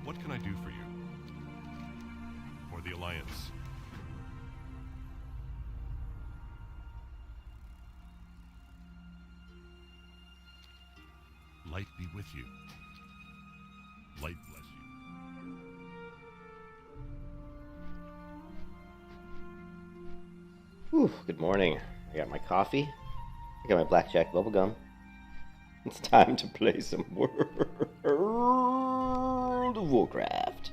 What can I do for you? Or the Alliance? Light be with you. Light bless you. Whew, good morning. I got my coffee. I got my blackjack bubblegum. It's time to play some World of Warcraft.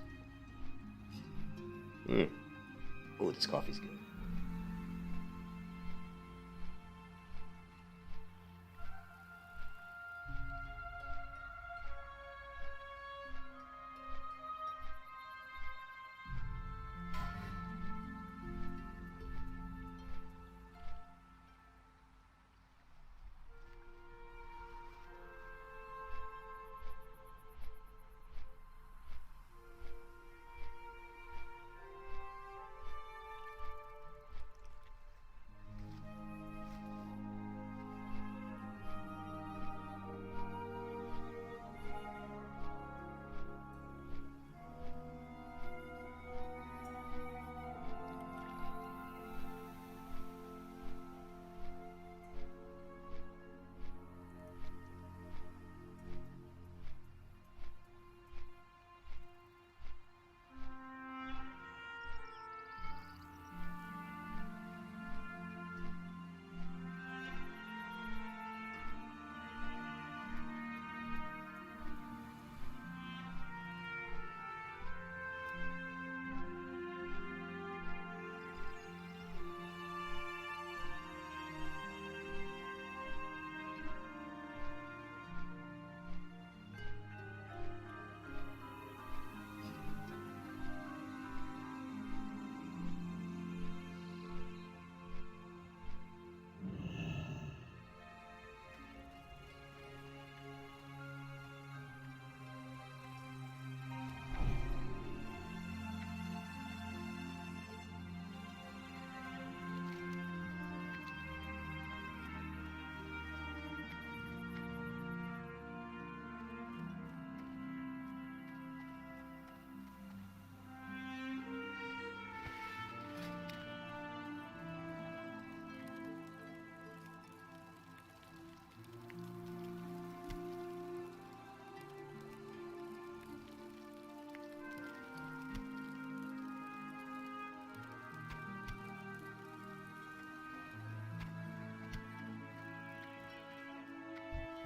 Oh, this coffee's good.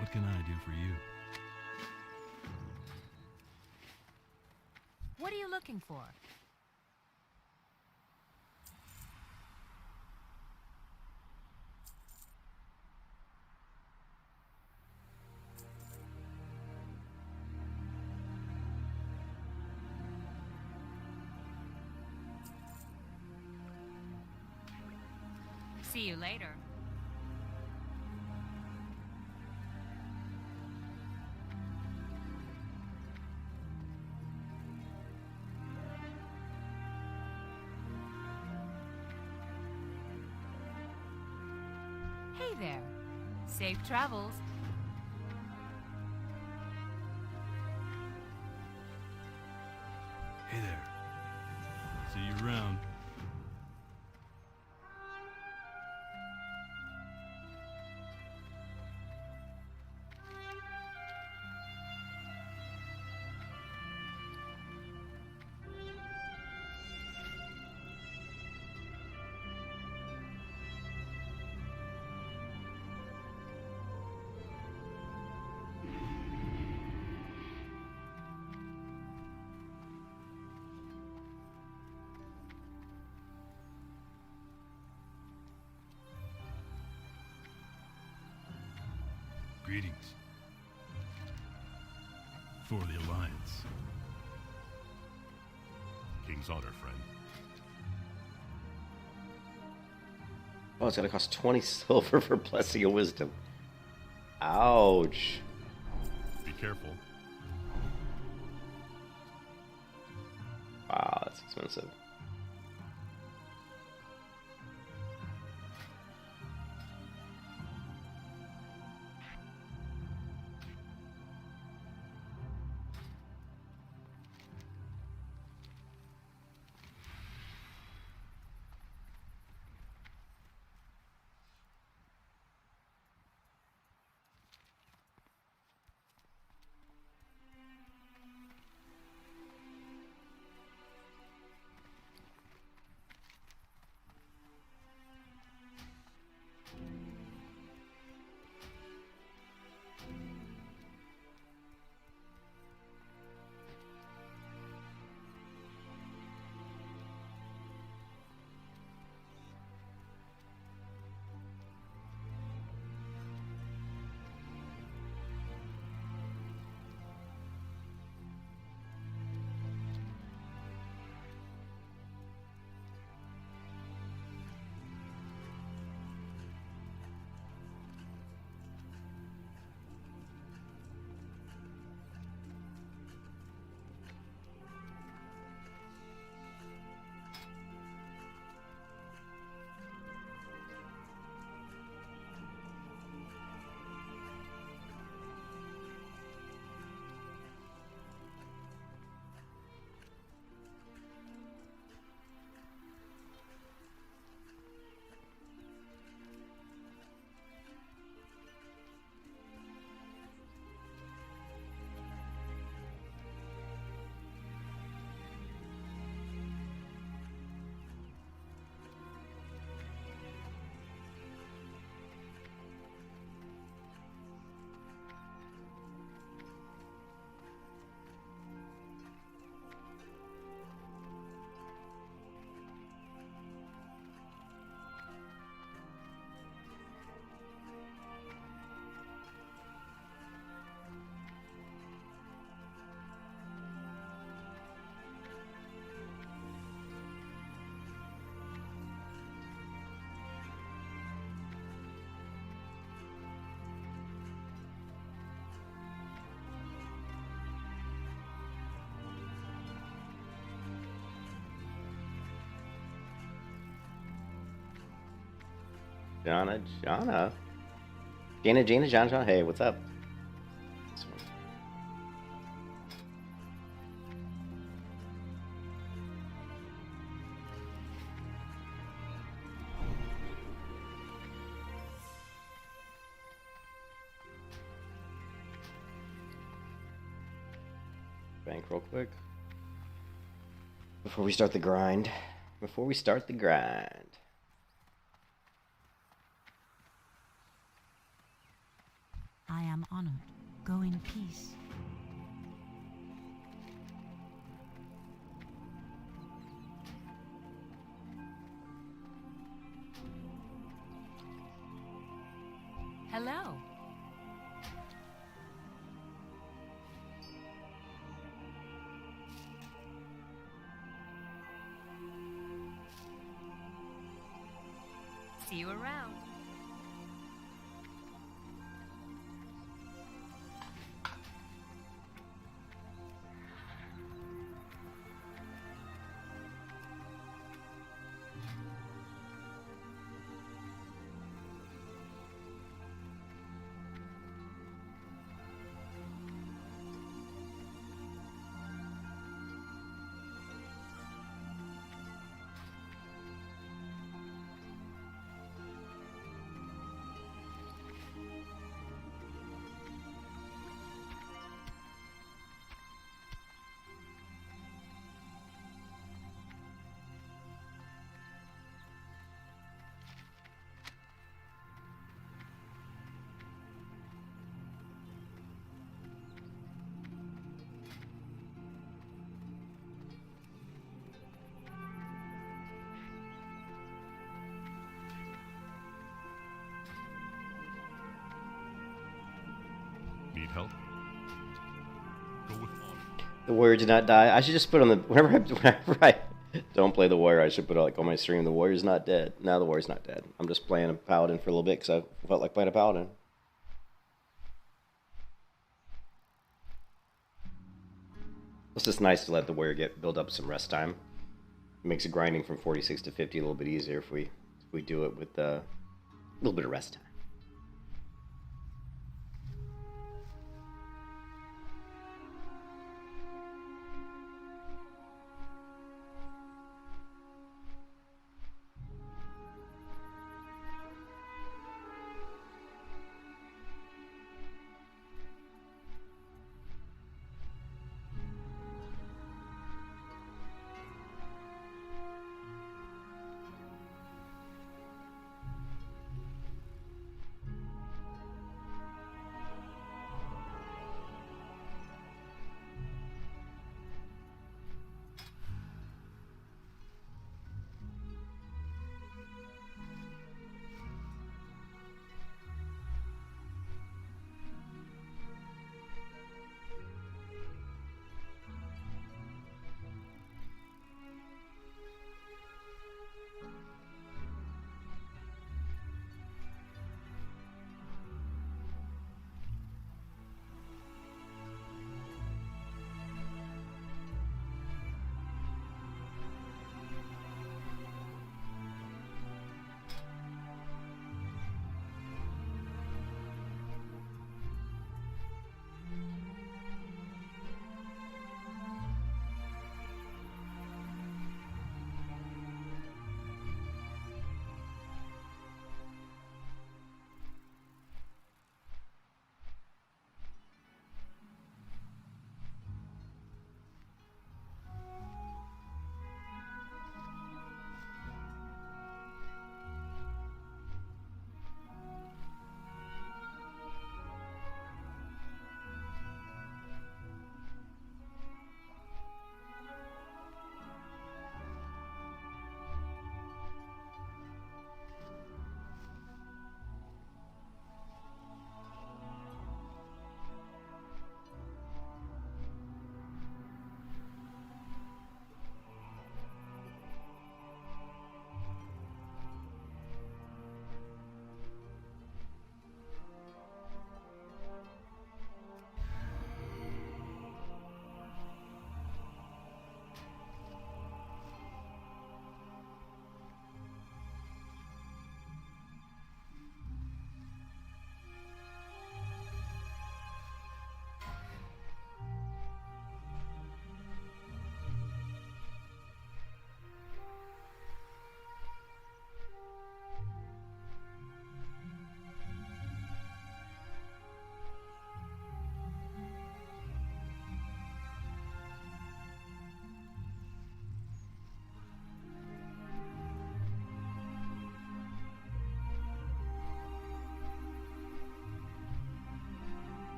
What can I do for you? What are you looking for? See you later. Hey there. Safe travels. Hey there. See you around. Greetings. For the Alliance. King's honor, friend. Oh, it's gonna cost 20 silver for Blessing of Wisdom. Ouch. Be careful. Wow, that's expensive. Jana. Gina, John. Hey, what's up? This one. Bank real quick. Before we start the grind. I am honored. Go in peace. Hello. See you around. Need help? Go with honor. The warrior did not die. I should just put on the whenever I don't play the warrior, I should put like on my stream. The warrior's not dead. Now the warrior's not dead. I'm just playing a paladin for a little bit because I felt like playing a paladin. It's just nice to let the warrior build up some rest time. It makes the grinding from 46 to 50 a little bit easier if we do it with a little bit of rest time.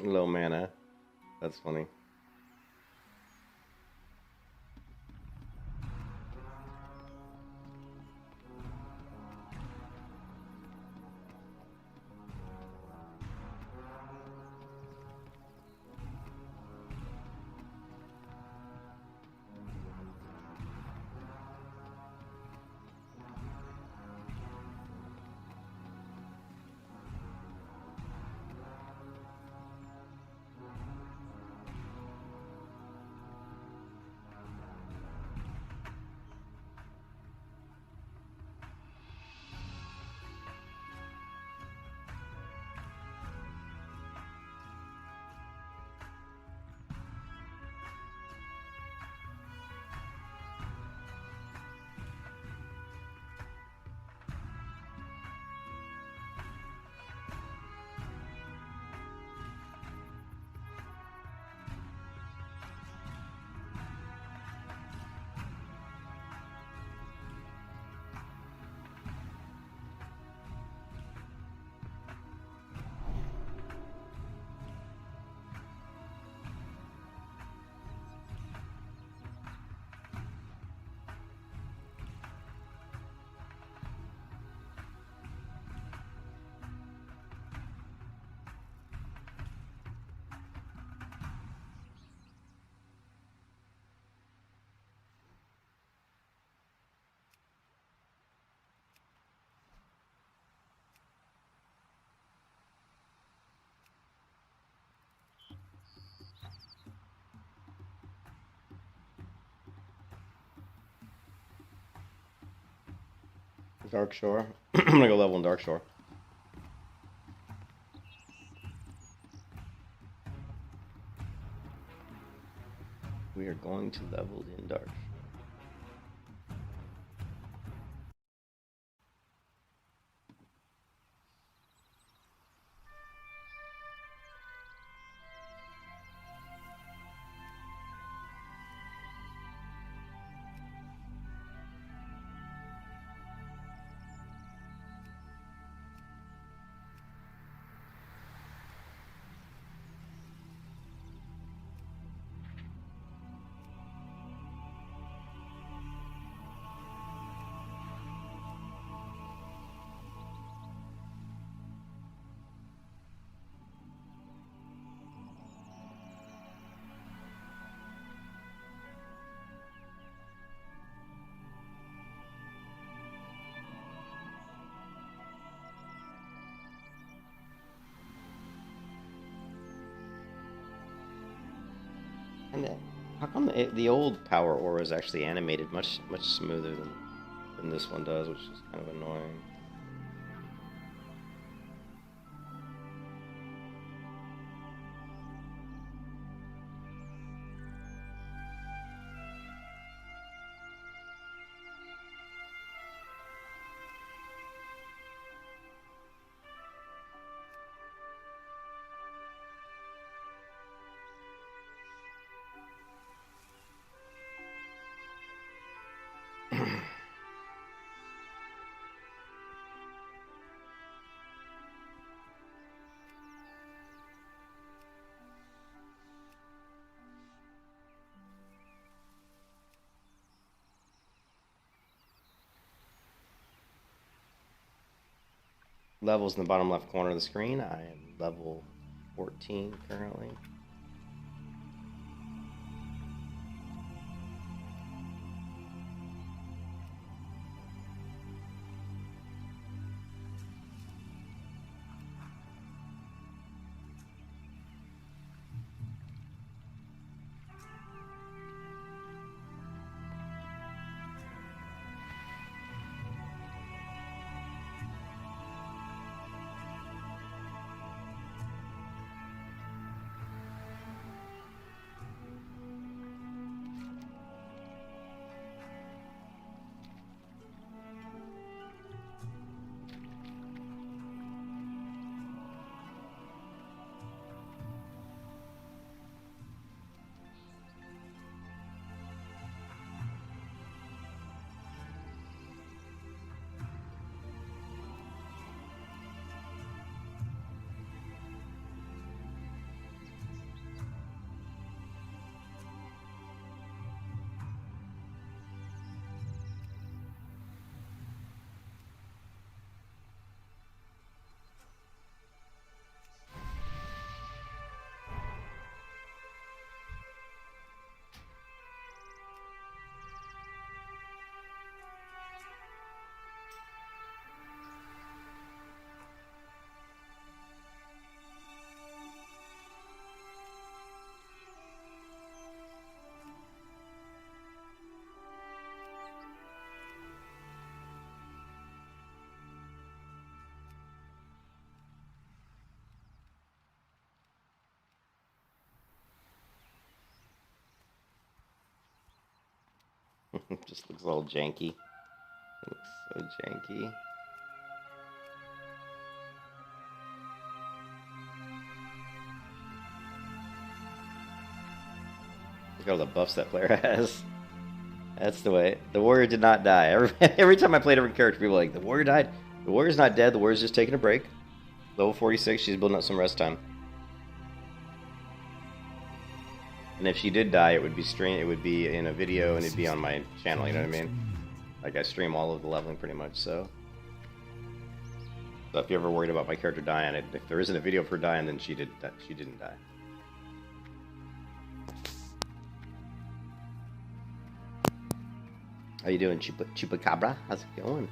Low mana. That's funny. Dark Shore. I'm gonna go level in Dark Shore. We are going to level in Dark Shore. And how come the old power aura is actually animated much smoother than this one does, which is kind of annoying. Levels in the bottom left corner of the screen. I am level 14 currently. Just looks a little janky. It looks so janky. Look at all the buffs that player has. That's the way. The warrior did not die. Every time I played every character, people were like, the warrior died. The warrior's not dead. The warrior's just taking a break. Level 46, she's building up some rest time. And if she did die, it would be it would be in a video, and it'd be on my channel. You know what I mean? Like I stream all of the leveling pretty much. So if you're ever worried about my character dying, if there isn't a video of her dying, then she didn't die. How you doing, Chupacabra? How's it going?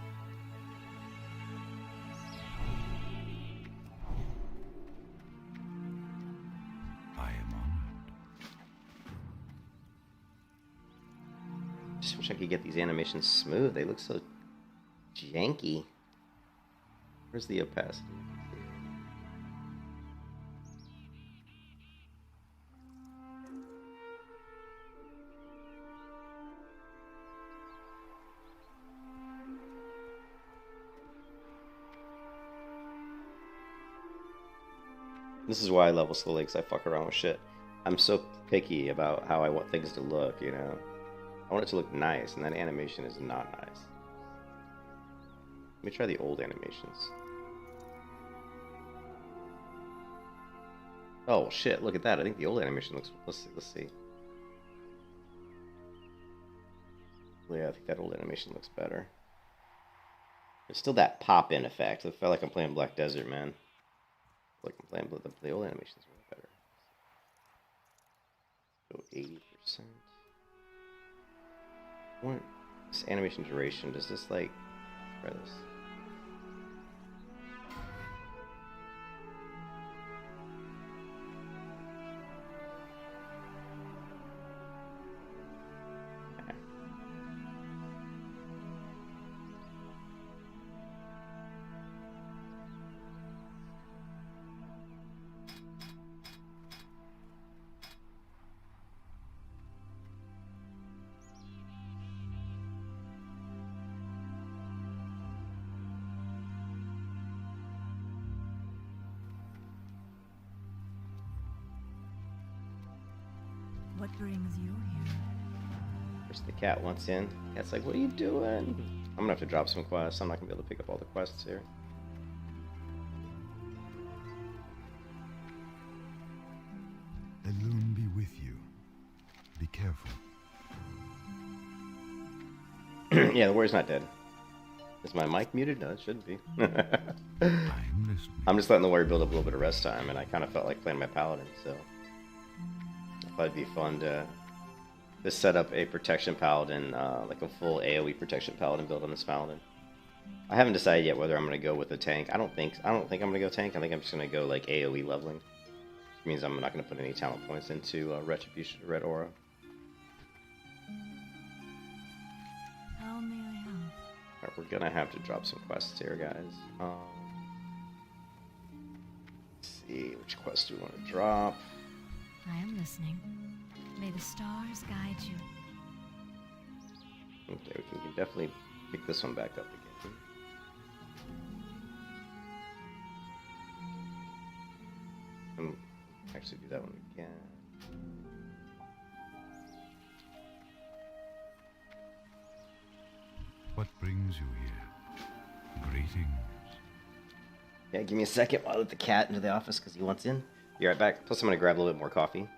Just wish I could get these animations smooth. They look so janky. Where's the opacity? This is why I level slowly, because I fuck around with shit. I'm so picky about how I want things to look, you know? I want it to look nice, and that animation is not nice. Let me try the old animations. Oh shit, look at that. I think the old animation looks... Let's see. Yeah, I think that old animation looks better. There's still that pop-in effect. I felt like I'm playing Black Desert, man. Like I'm playing the old animations are better. Go 80%. What? This animation duration, does this like try this? What brings you here? First the cat wants in. Cat's like, what are you doing? I'm gonna have to drop some quests. I'm not gonna be able to pick up all the quests here. The loon be with you. Be careful. Yeah, the warrior's not dead. Is my mic muted? No, it shouldn't be. I'm listening. I'm just letting the warrior build up a little bit of rest time, and I kind of felt like playing my paladin, so I thought it'd be fun to set up a protection paladin, like a full AoE protection paladin build on this paladin. I haven't decided yet whether I'm going to go with a tank. I don't think I'm going to go tank. I think I'm just going to go like AoE leveling. Which means I'm not going to put any talent points into Retribution Red Aura. How may I help? Alright, we're going to have to drop some quests here, guys. Let's see, which quest do we want to drop? I am listening. May the stars guide you. Okay, we can definitely pick this one back up again. Actually do that one again. What brings you here? Greetings. Yeah, give me a second while I let the cat into the office because he wants in. Be right back. Plus I'm going to grab a little bit more coffee.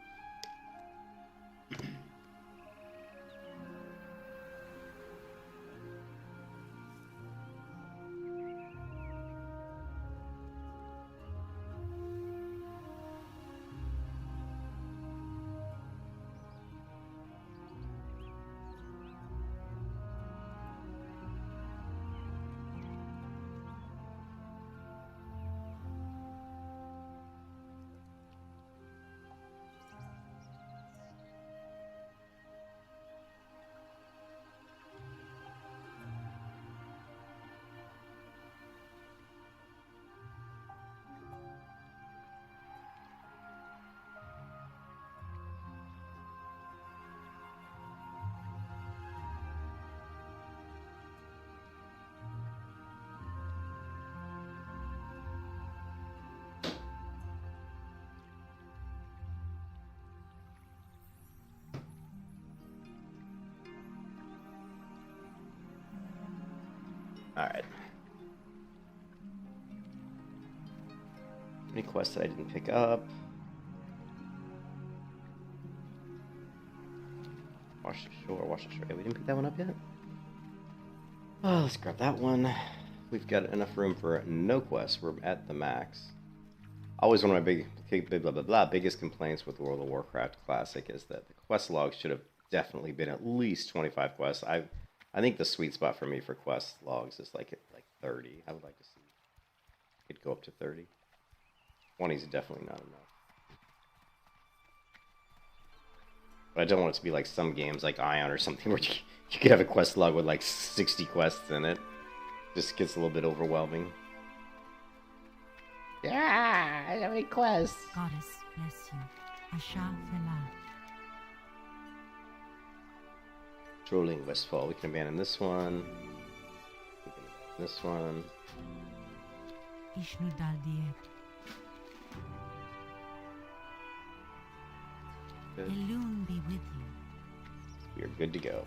Alright. Any quests that I didn't pick up? Wash the shore, wash the shore. Yeah, we didn't pick that one up yet? Oh, let's grab that one. We've got enough room for no quests. We're at the max. Always one of my biggest complaints with World of Warcraft Classic is that the quest logs should have definitely been at least 25 quests. I think the sweet spot for me for quest logs is like 30. I would like to see it go up to 30. 20 is definitely not enough. But I don't want it to be like some games like Ion or something where you could have a quest log with like 60 quests in it. Just gets a little bit overwhelming. Yeah, I have any quests. Goddess bless you. Asha Fela. Trolling Westfall. We can abandon this one. We can abandon this one. Ishnu Daldiet. Good. Elune be with you. We are good to go.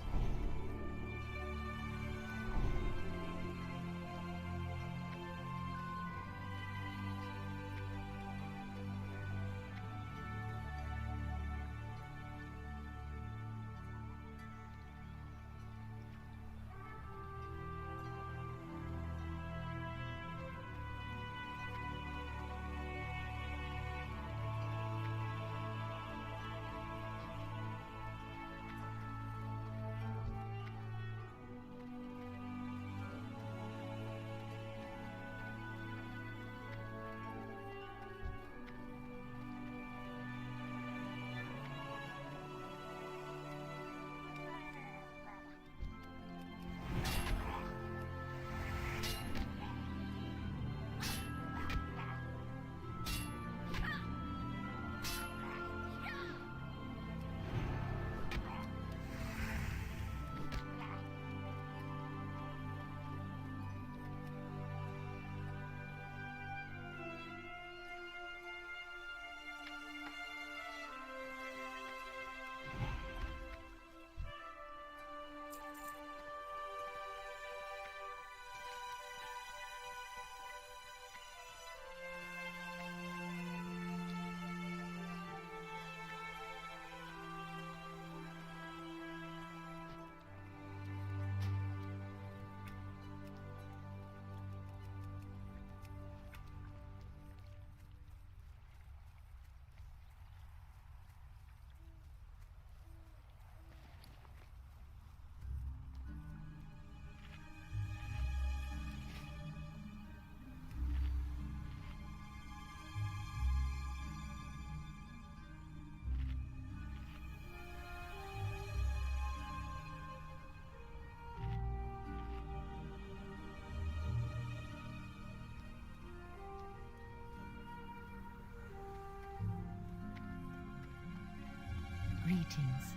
Greetings.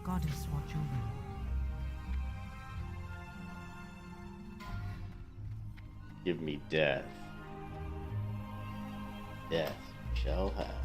Goddess watch over you. Give me death. Death shall have.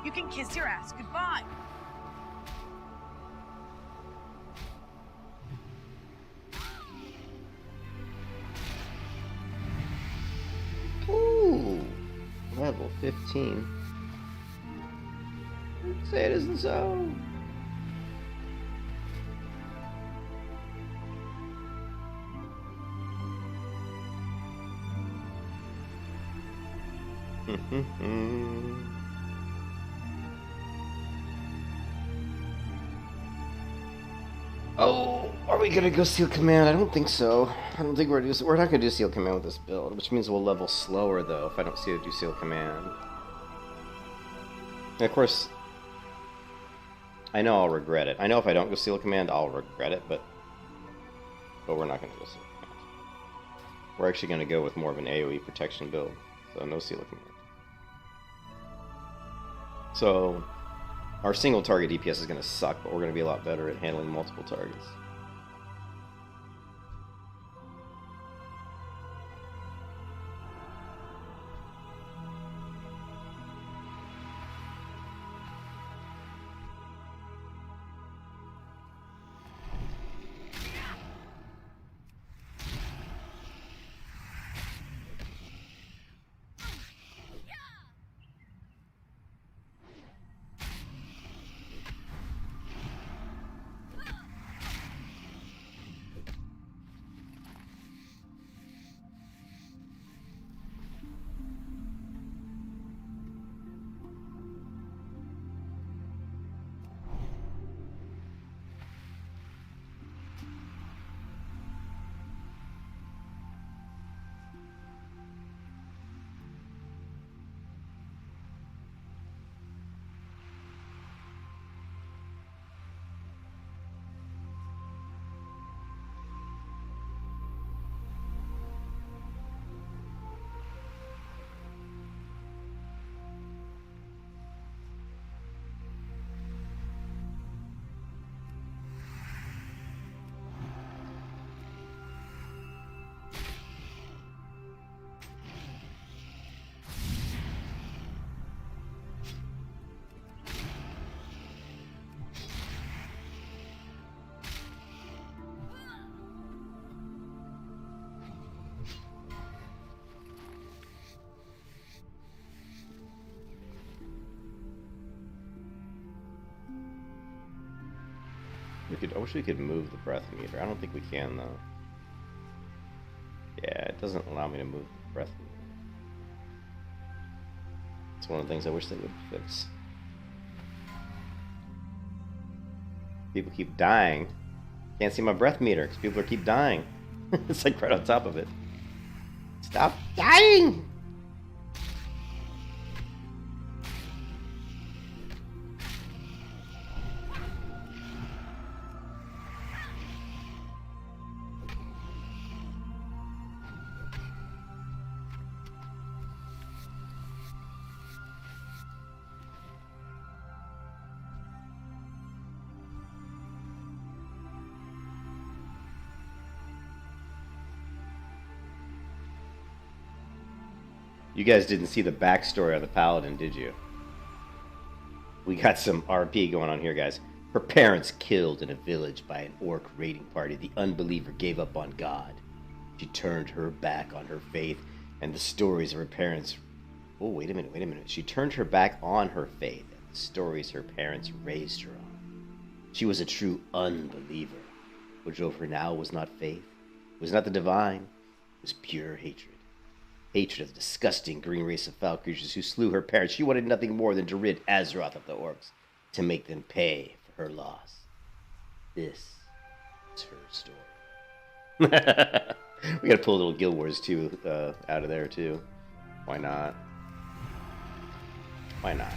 you can kiss your ass goodbye. Ooh, level 15. Say it isn't so. Oh, are we gonna go Seal Command? I don't think so. I don't think we're not gonna do Seal Command with this build, which means we'll level slower though if I don't see it do Seal Command. And of course, I know I'll regret it. I know if I don't go Seal Command, I'll regret it, but we're not gonna go Seal Command. We're actually gonna go with more of an AoE protection build, so no Seal Command. So our single target DPS is going to suck, but we're going to be a lot better at handling multiple targets. I wish we could move the breath meter. I don't think we can though. Yeah, it doesn't allow me to move the breath meter. It's one of the things I wish they would fix. People keep dying. Can't see my breath meter because people keep dying. It's like right on top of it. Stop dying! You guys didn't see the backstory of the Paladin, did you? We got some RP going on here, guys. Her parents killed in a village by an orc raiding party. The Unbeliever gave up on God. She turned her back on her faith and the stories of her parents. Oh, wait a minute. She turned her back on her faith and the stories her parents raised her on. She was a true Unbeliever. What drove her now was not faith. It was not the divine. It was pure hatred. Hatred of the disgusting green race of foul creatures who slew her parents. She wanted nothing more than to rid Azeroth of the Orcs, to make them pay for her loss. This is her story. We gotta pull a little Guild Wars 2 out of there too. Why not? Why not?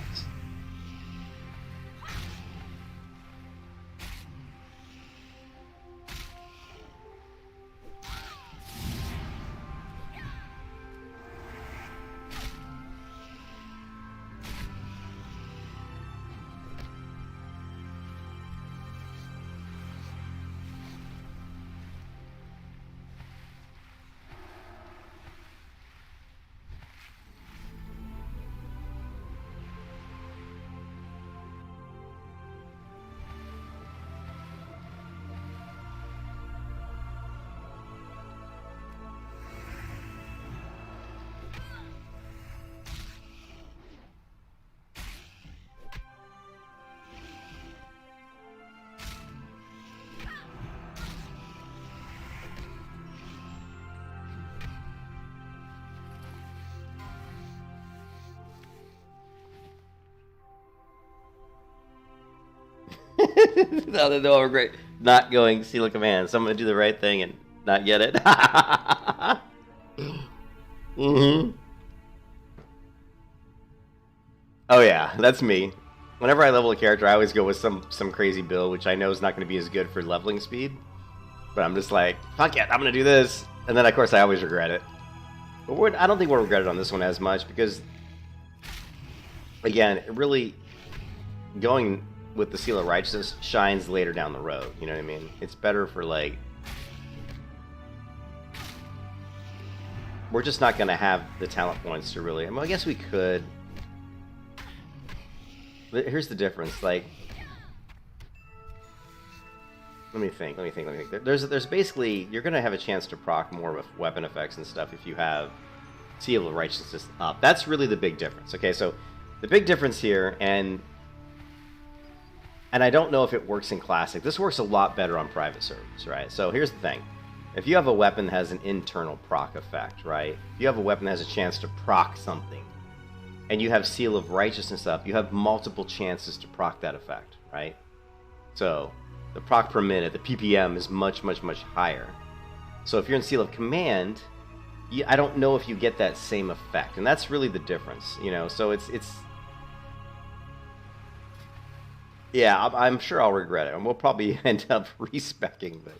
No, regret not going Seal of Command. So I'm gonna do the right thing and not get it. Oh yeah, that's me. Whenever I level a character, I always go with some crazy build, which I know is not going to be as good for leveling speed. But I'm just like, fuck it, I'm going to do this. And then, of course, I always regret it. But I don't think we'll regret it on this one as much, because, again, it really, going with the Seal of Righteousness shines later down the road, you know what I mean? It's better for, like, we're just not going to have the talent points to really, I mean, I guess we could. Here's the difference, like, let me think. There's basically, you're going to have a chance to proc more with weapon effects and stuff if you have Seal of Righteousness up. That's really the big difference. Okay, so the big difference here, and I don't know if it works in Classic. This works a lot better on private servers, right? So here's the thing. If you have a weapon that has an internal proc effect, right? If you have a weapon that has a chance to proc something, and you have Seal of Righteousness up, you have multiple chances to proc that effect, right? So the proc per minute, the PPM, is much, much, much higher. So if you're in Seal of Command, I don't know if you get that same effect, and that's really the difference, you know. So it's yeah, I'm sure I'll regret it, and we'll probably end up respecking, but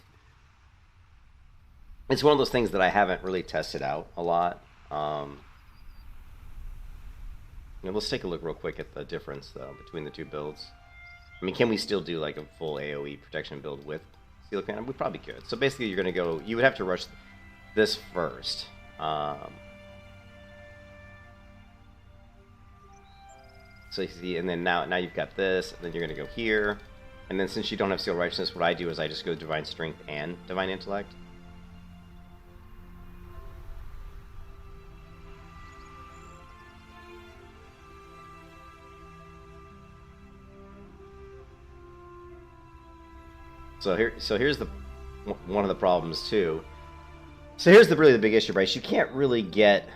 it's one of those things that I haven't really tested out a lot. Let's take a look real quick at the difference, though, between the two builds. I mean, can we still do, like, a full AoE protection build with Seal of Command? We probably could. So basically, you're going to go... You would have to rush this first. So you see, and then now you've got this, and then you're going to go here. And then since you don't have Seal of Righteousness, what I do is I just go Divine Strength and Divine Intellect. So here's one of the problems too. So here's really the big issue, Bryce. You can't really get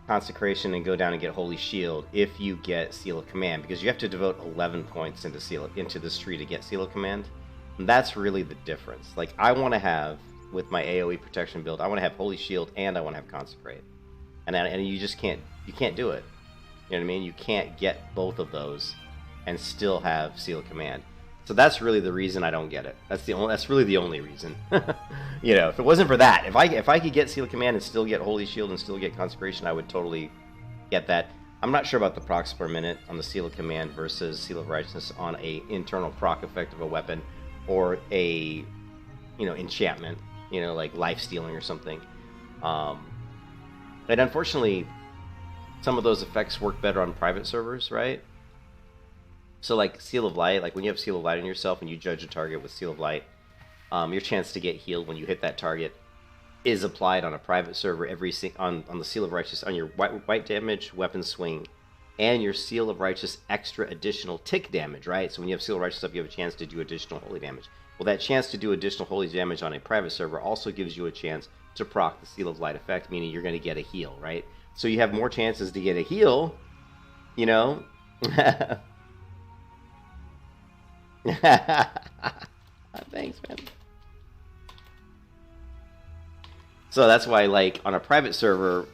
Consecration and go down and get Holy Shield if you get Seal of Command, because you have to devote 11 points into this tree to get Seal of Command. And that's really the difference. Like, I want to have, with my AoE protection build, I want to have Holy Shield and I want to have Consecrate, and you just can't do it. You know what I mean? You can't get both of those and still have Seal of Command. So that's really the reason I don't get it. That's really the only reason. You know, if it wasn't for that, if I could get Seal of Command and still get Holy Shield and still get Consecration, I would totally get that. I'm not sure about the procs per minute on the Seal of Command versus Seal of Righteousness on a internal proc effect of a weapon or a, you know, enchantment, you know, like life stealing or something. And unfortunately, some of those effects work better on private servers, right? So, like, Seal of Light, like when you have Seal of Light on yourself and you judge a target with Seal of Light, your chance to get healed when you hit that target is applied on a private server on the Seal of Righteous, on your white damage, weapon swing, and your Seal of Righteous extra additional tick damage, right? So when you have Seal of Righteous up, you have a chance to do additional holy damage. Well, that chance to do additional holy damage on a private server also gives you a chance to proc the Seal of Light effect, meaning you're going to get a heal, right? So you have more chances to get a heal, you know? Thanks, man. So that's why, like, on a private server,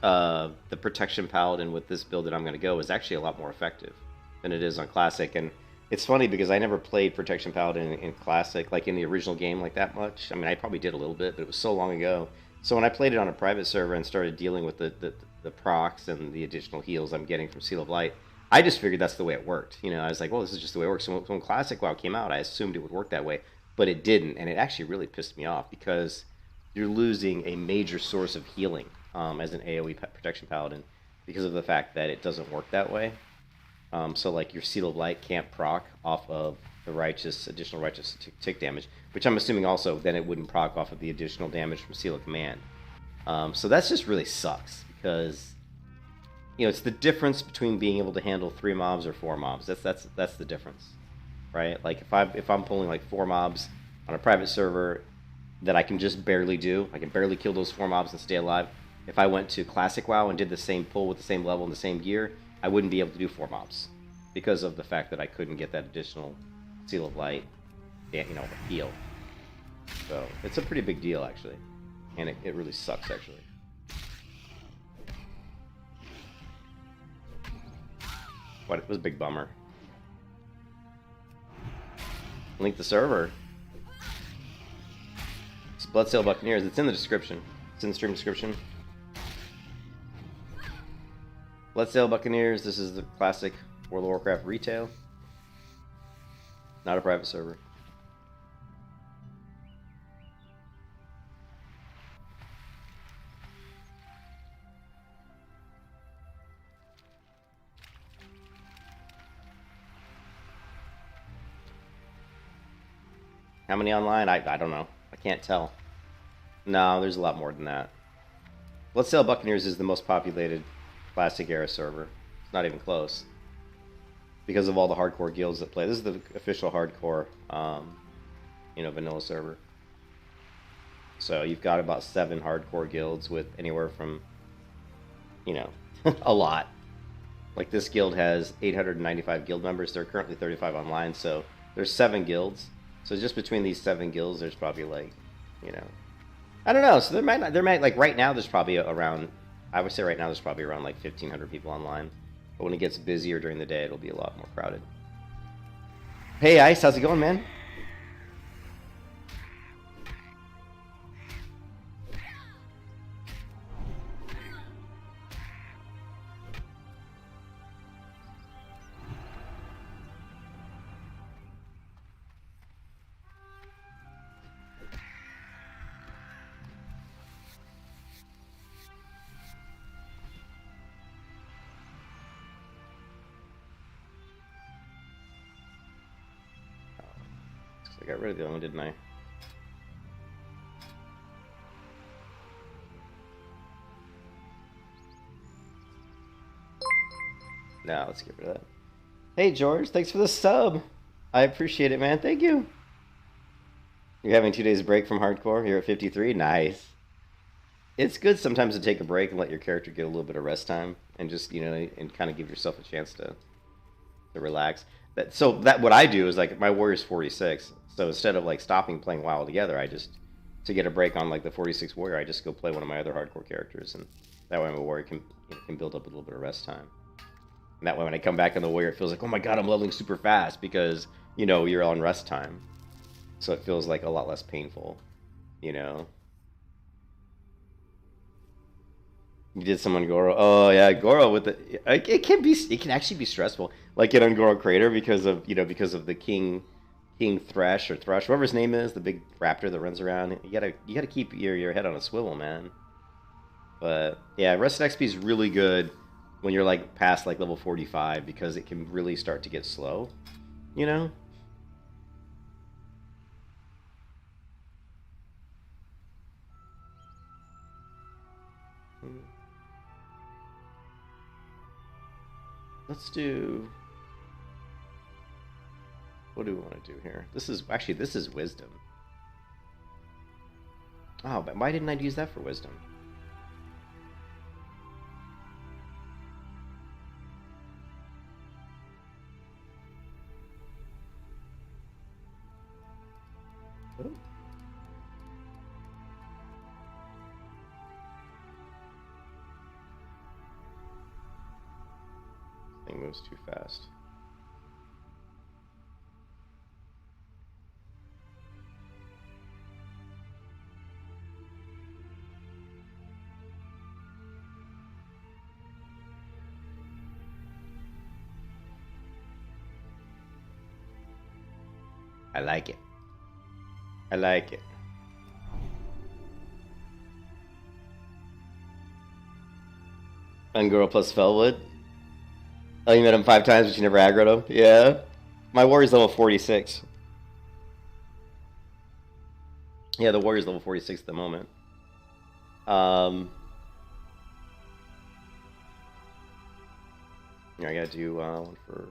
the Protection Paladin with this build that I'm going to go is actually a lot more effective than it is on Classic. And it's funny because I never played Protection Paladin in Classic, like in the original game, like that much. I mean, I probably did a little bit, but it was so long ago. So when I played it on a private server and started dealing with the procs and the additional heals I'm getting from Seal of Light, I just figured that's the way it worked. You know, I was like, well, this is just the way it works. So when Classic WoW came out, I assumed it would work that way, but it didn't, and it actually really pissed me off because you're losing a major source of healing as an AoE Protection Paladin because of the fact that it doesn't work that way. So, like, your Seal of Light can't proc off of the additional righteous tick damage, which I'm assuming also then it wouldn't proc off of the additional damage from Seal of Command. So that's just really sucks because, you know, it's the difference between being able to handle 3 mobs or 4 mobs. That's the difference, right? Like if I'm pulling like 4 mobs on a private server that I can just barely do, I can barely kill those 4 mobs and stay alive. If I went to Classic WoW and did the same pull with the same level and the same gear, I wouldn't be able to do 4 mobs because of the fact that I couldn't get that additional Seal of Light, heal. So it's a pretty big deal actually, and it really sucks actually. What, it was a big bummer. Link the server. It's Bloodsail Buccaneers. It's in the description. It's in the stream description. Bloodsail Buccaneers. This is the classic World of Warcraft retail. Not a private server. How many online? I don't know. I can't tell. No, there's a lot more than that. Bloodsail Buccaneers is the most populated Classic Era server. It's not even close. Because of all the hardcore guilds that play. This is the official hardcore, vanilla server. So you've got about 7 hardcore guilds with anywhere from, a lot. Like this guild has 895 guild members. There are currently 35 online, so there's 7 guilds. So just between these 7 guilds, there's probably like, I don't know. So there might like right now there's probably around, I would say right now there's probably around like 1,500 people online. But when it gets busier during the day, it'll be a lot more crowded. Hey Ice, how's it going, man? I got rid of the other one, didn't I? Now let's get rid of that. Hey George, thanks for the sub. I appreciate it, man. Thank you. You're having 2 days break from hardcore. You're at 53. Nice. It's good sometimes to take a break and let your character get a little bit of rest time, and just and kind of give yourself a chance to relax. What I do is like my warrior's 46. So instead of like stopping playing WoW altogether, to get a break on like the 46 warrior, I just go play one of my other hardcore characters, and that way my warrior can build up a little bit of rest time. And that way when I come back on the warrior, it feels like, oh my god, I'm leveling super fast because you're on rest time, so it feels like a lot less painful. You did someone Goro? Oh yeah, Goro with the it can actually be stressful, like get on Goro Crater because of the King Thresh or Thrush, whatever his name is, the big raptor that runs around. You gotta keep your head on a swivel, man. But yeah, Rested XP is really good when you're like past like level 45 because it can really start to get slow, Let's do. What do we want to do here? This is wisdom. Oh, but why didn't I use that for wisdom? Oh. Thing moves too fast. I like it. I like it. Ungirl plus Felwood. Oh, you met him 5 times, but you never aggroed him? Yeah. My warrior's level 46. Yeah, the warrior's level 46 at the moment. Yeah, I gotta do one for...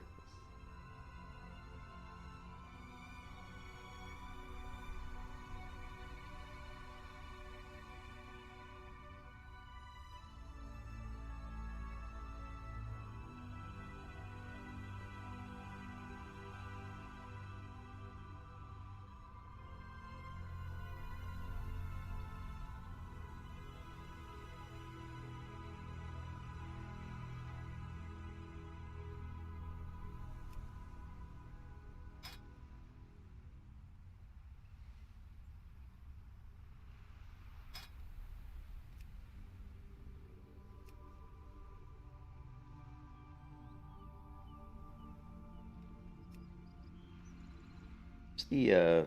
the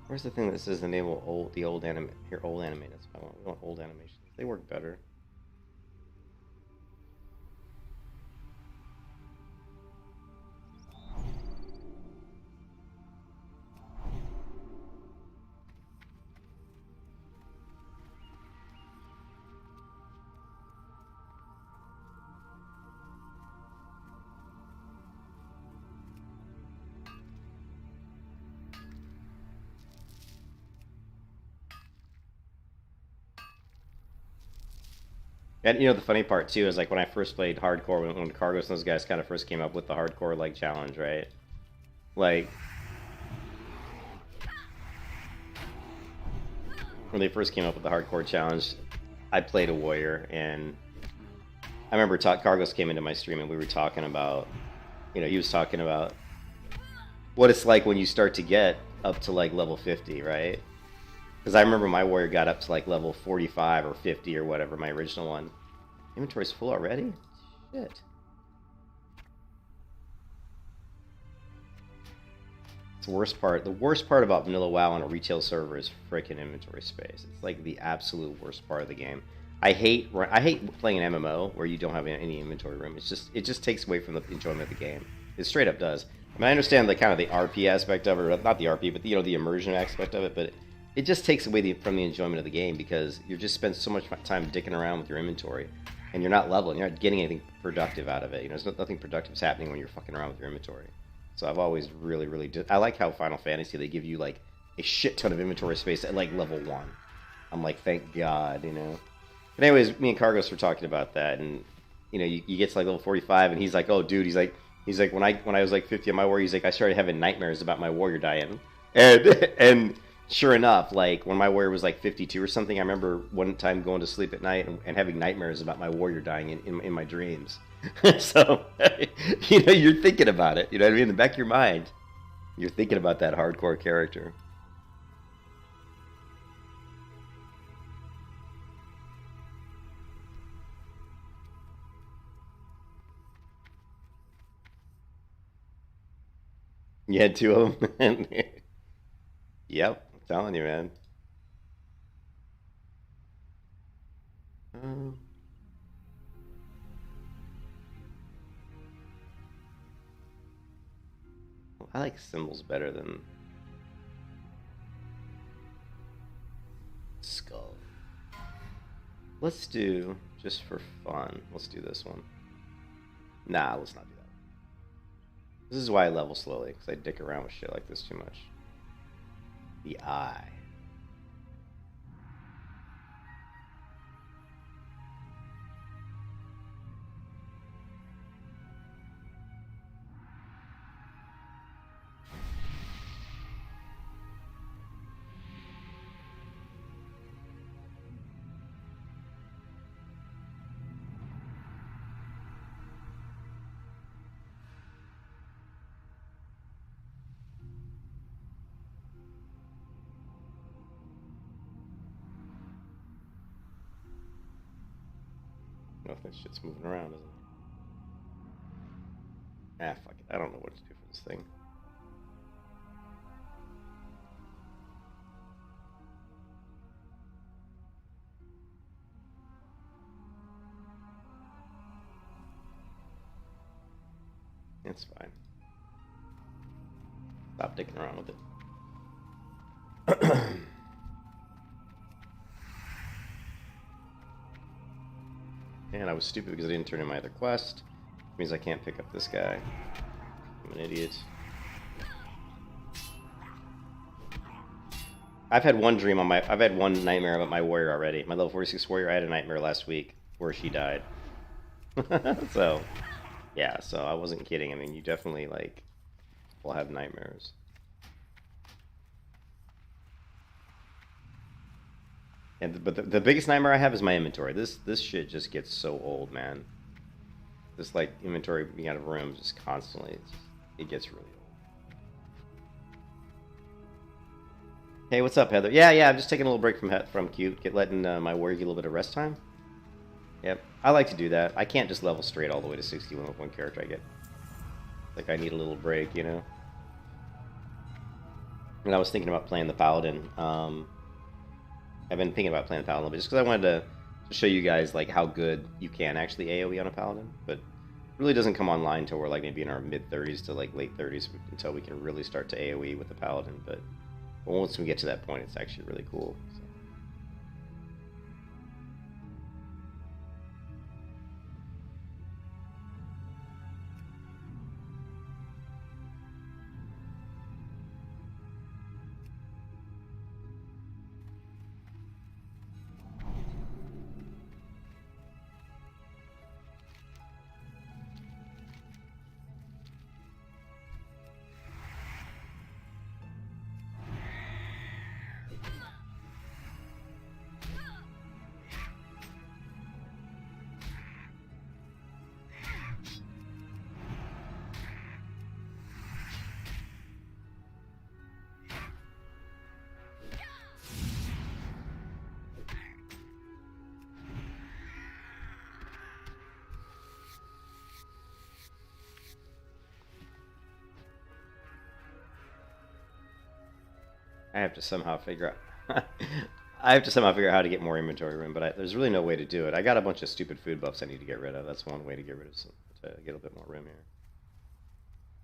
where's the thing that says enable old old animate? That's what I want. We want old animations. They work better. And you know the funny part too is like when I first played hardcore, when Cargos and those guys kind of first came up with the hardcore like challenge, right? Like when they first came up with the hardcore challenge, I played a warrior, and I remember Cargos came into my stream and we were talking about, you know, he was talking about what it's like when you start to get up to like level 50, right? Because I remember my warrior got up to like level 45 or 50 or whatever, my original one. Inventory's full already? Shit. It's the worst part. The worst part about vanilla WoW on a retail server is freaking inventory space. It's like the absolute worst part of the game. I hate playing an MMO where you don't have any inventory room. It just takes away from the enjoyment of the game. It straight up does. I mean, I understand the kind of the RP aspect of it, or not the RP, but the, you know, the immersion aspect of it, but it just takes away from the enjoyment of the game because you just spend so much time dicking around with your inventory, and you're not leveling. You're not getting anything productive out of it. You know, there's nothing productive is happening when you're fucking around with your inventory. So I've always really I like how Final Fantasy, they give you like a shit ton of inventory space at like level 1. I'm like, thank God, you know. But anyways, me and Cargos were talking about that, and you know, you get to like level 45, and he's like, oh dude, he's like when I was like 50 on my warrior, he's like, I started having nightmares about my warrior dying, and sure enough, like when my warrior was like 52 or something, I remember one time going to sleep at night and having nightmares about my warrior dying in my dreams. So, you know, you're thinking about it. You know what I mean? In the back of your mind, you're thinking about that hardcore character. You had 2 of them? Yep, I'm telling you, man. I like symbols better than skull. Let's do, just for fun, let's do this one. Nah, let's not do that. This is why I level slowly, because I dick around with shit like this too much. The eye. I don't know if that shit's moving around, isn't it? Ah, fuck it. I don't know what to do for this thing. It's fine. Stop dicking around with it. And I was stupid because I didn't turn in my other quest. Which means I can't pick up this guy. I'm an idiot. I've had one nightmare about my warrior already. My level 46 warrior, I had a nightmare last week where she died. So, yeah, so I wasn't kidding. I mean, you definitely, like, will have nightmares. But the biggest nightmare I have is my inventory. This shit just gets so old, man. This, like, inventory being out of room just constantly, it gets really old. Hey, what's up, Heather? Yeah, I'm just taking a little break from Cute, letting my warrior get a little bit of rest time. Yep, I like to do that. I can't just level straight all the way to 61 with one character. I get like I need a little break, you know. And I was thinking about playing the Paladin. I've been thinking about playing the Paladin just because I wanted to show you guys like how good you can actually AoE on a Paladin, but it really doesn't come online until we're like maybe in our mid 30s to like late 30s until we can really start to AoE with the Paladin. But once we get to that point, it's actually really cool. So. I have to somehow figure out. I have to somehow figure out how to get more inventory room, but there's really no way to do it. I got a bunch of stupid food buffs I need to get rid of. That's one way to get rid of some, to get a bit more room here.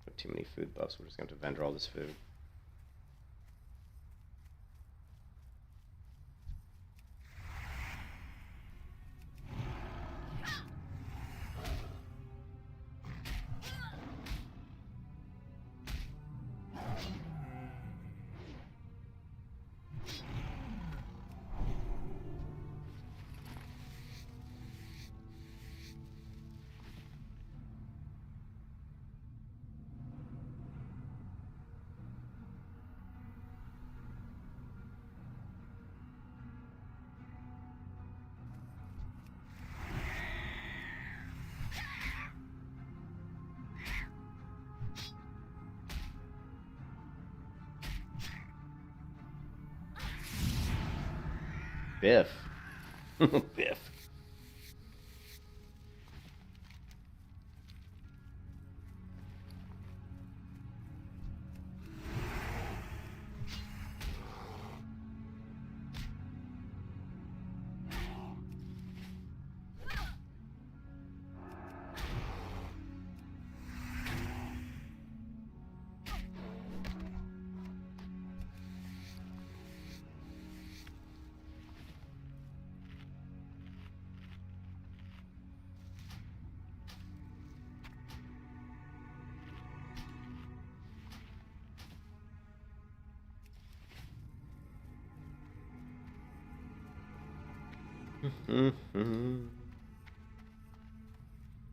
Put too many food buffs. We're just going to have to vendor all this food. Biff. Biff.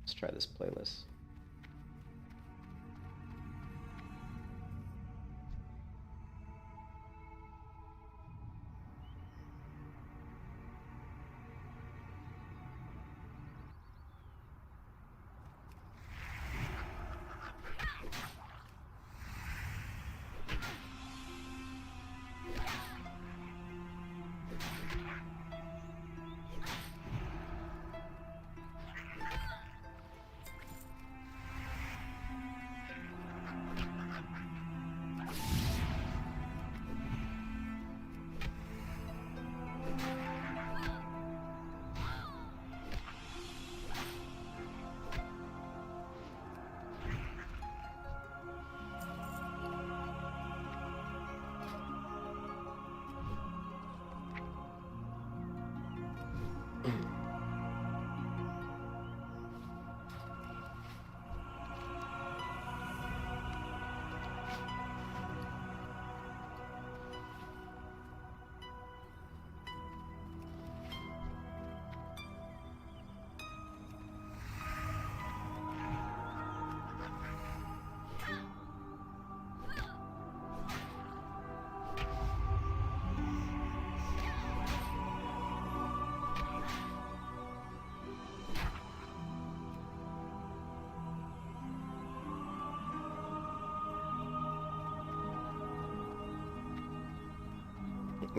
Let's try this playlist.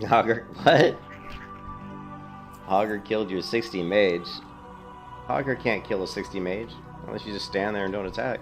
Hogger, what? Hogger killed your 60 mage. Hogger can't kill a 60 mage unless you just stand there and don't attack.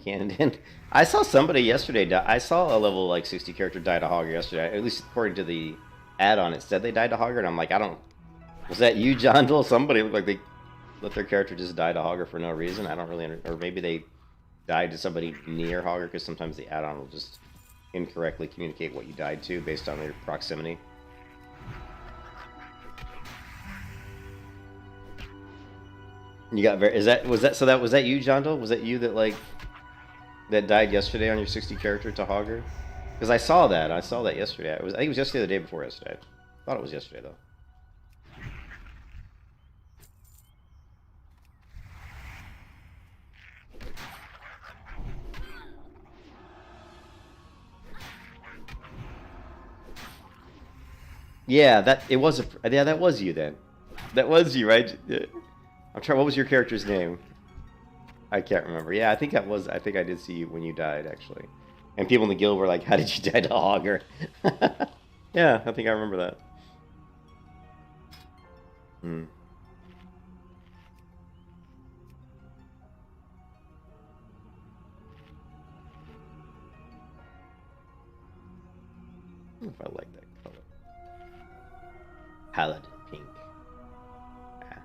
Cannon. I saw somebody yesterday die. I saw a level like 60 character die to Hogger yesterday. At least according to the add-on, it said they died to Hogger, and I'm like, I don't. Was that you, John Doe? Somebody looked like they let their character just die to Hogger for no reason. I don't really or maybe they died to somebody near Hogger, because sometimes the add-on will just incorrectly communicate what you died to based on their proximity. You got very. Was that you, John Doe? Was that you that like that died yesterday on your 60 character to Hogger? Because I saw that. I saw that yesterday. I think it was yesterday or the day before yesterday. I thought it was yesterday though. Yeah, that was you then. That was you, right? I'm trying. What was your character's name? I can't remember. Yeah, I think I did see you when you died, actually. And people in the guild were like, "How did you die to Hogger?" Yeah, I think I remember that. Hmm. I don't know if I like that color. Paladin pink. Ah.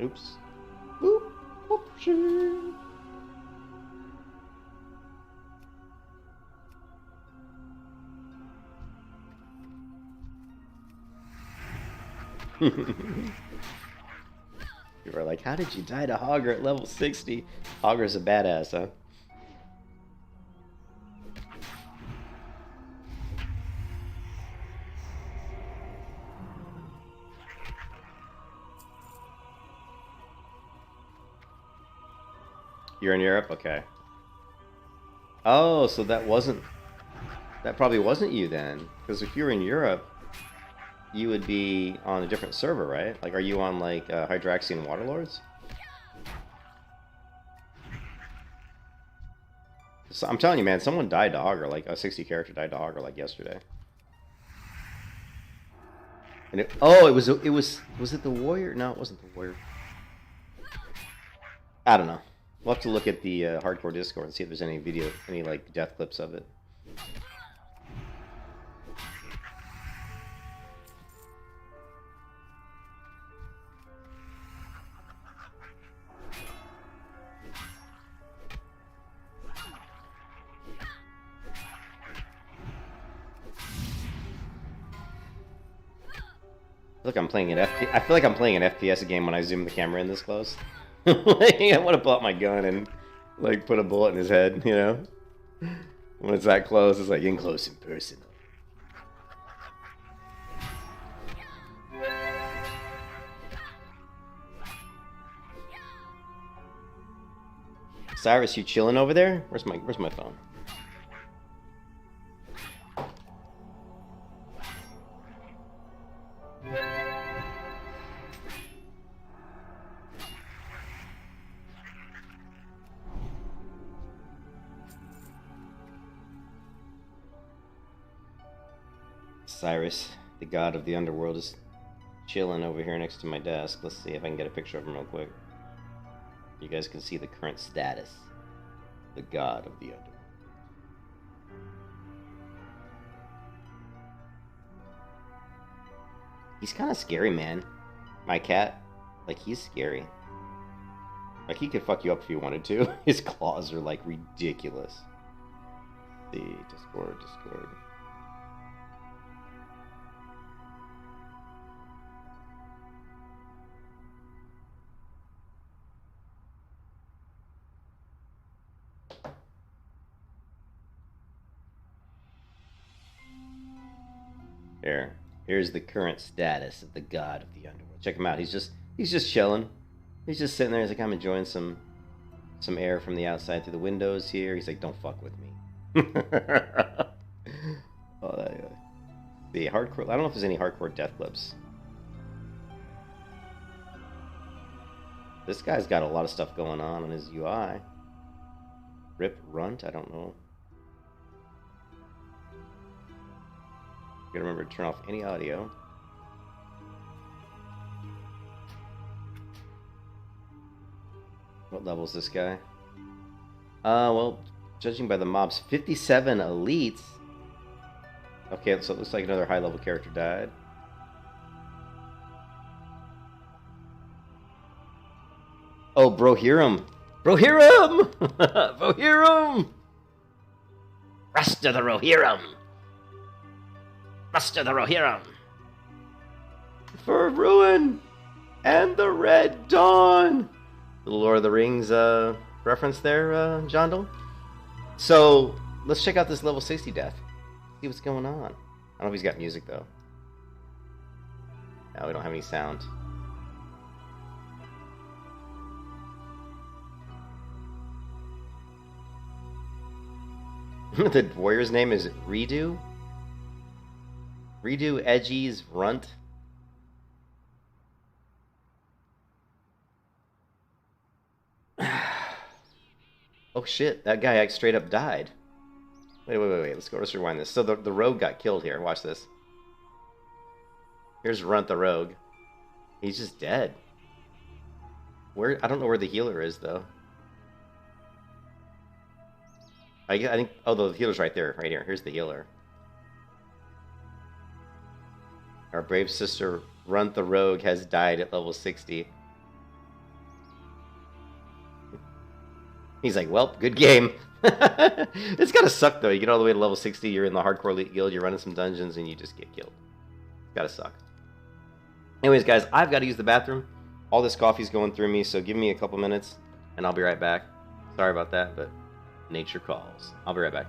Oops. Oop. Oopsie. You were like, how did you die to Hogger at level 60? Hogger's a badass, huh? You're in Europe? Okay. Oh, so that probably wasn't you then. Because if you were in Europe, you would be on a different server, right? Like, are you on, like, Hydraxian Waterlords? So, I'm telling you, man, someone died to Hogger, like, a 60 character died to Hogger, like, yesterday. And was it the Warrior? No, it wasn't the Warrior. I don't know. We'll have to look at the hardcore Discord and see if there's any video, any like death clips of it. I feel like I'm playing an FPS game when I zoom the camera in this close. Like, I want to pull out my gun and like put a bullet in his head, you know? When it's that close, it's like in close and personal. Cyrus, you chilling over there? Where's my phone? Cyrus, the god of the underworld, is chilling over here next to my desk. Let's see if I can get a picture of him real quick. You guys can see the current status. The god of the underworld. He's kind of scary, man. My cat, like, he's scary. Like, he could fuck you up if he wanted to. His claws are, like, ridiculous. Let's see, Discord. Here's the current status of the god of the underworld. Check him out. He's just chilling. He's just sitting there. He's like, I'm enjoying some air from the outside through the windows here. He's like, don't fuck with me. Oh, the hardcore. I don't know if there's any hardcore death clips. This guy's got a lot of stuff going on his UI. Rip Runt. I don't know. Gotta remember to turn off any audio. What level is this guy? Well, judging by the mobs, 57 elites. Okay, so it looks like another high-level character died. Oh, Brohirum! Brohirum! Brohirum! Rest of the Rohirrim! Rest of the Rohirrim! For Ruin and the Red Dawn! The Lord of the Rings reference there, Jondal. So, let's check out this level 60 death. See what's going on. I don't know if he's got music, though. No, we don't have any sound. The warrior's name is Redo? Redo Edgy's Runt? Oh shit, that guy straight up died. Wait, let's rewind this. So the rogue got killed here, watch this. Here's Runt the rogue. He's just dead. Where? I don't know where the healer is, though. I think, oh, the healer's right there, right here. Here's the healer. Our brave sister, Runt the rogue, has died at level 60. He's like, well, good game. It's gotta suck, though. You get all the way to level 60, you're in the hardcore elite guild, you're running some dungeons, and you just get killed. It's gotta suck. Anyways, guys, I've got to use the bathroom. All this coffee's going through me, so give me a couple minutes, and I'll be right back. Sorry about that, but nature calls. I'll be right back.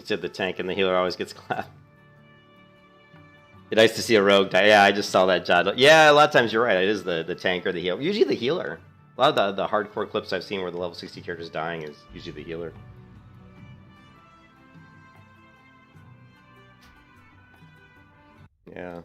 You said the tank and the healer always gets clapped. It's nice to see a rogue die. Yeah, I just saw that, John. Yeah, a lot of times you're right. It is the tank or the healer. Usually the healer. A lot of the hardcore clips I've seen where the level 60 character's dying is usually the healer. Yeah.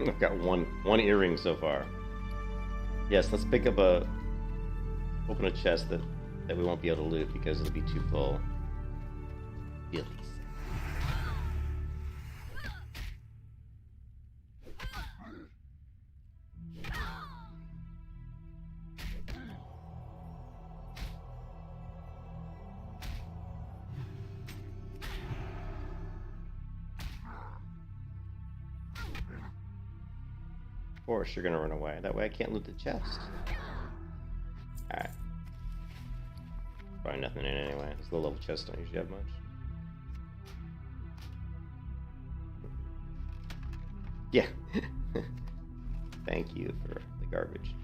I've got one earring so far. Yes, let's pick up open a chest that we won't be able to loot because it'll be too full. Really sad. Of course, you're gonna run away. That way I can't loot the chest. Alright. Probably nothing in it anyway. These low level chests don't usually have much. Yeah. Thank you for the garbage.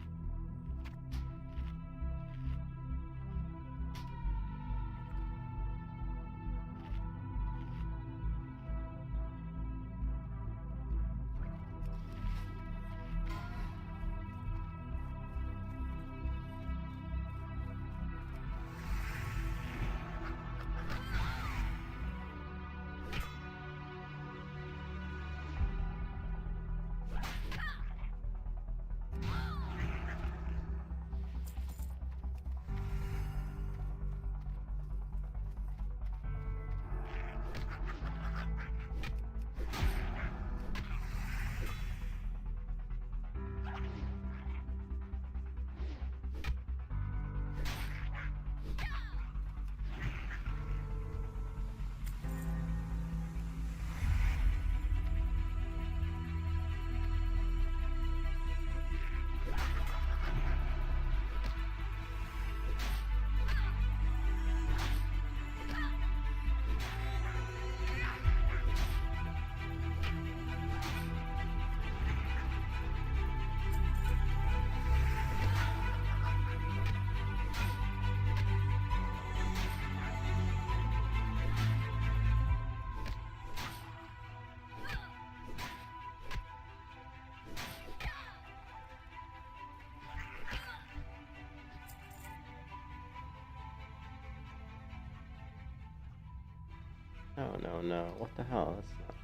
Oh no, no. What the hell? That's not...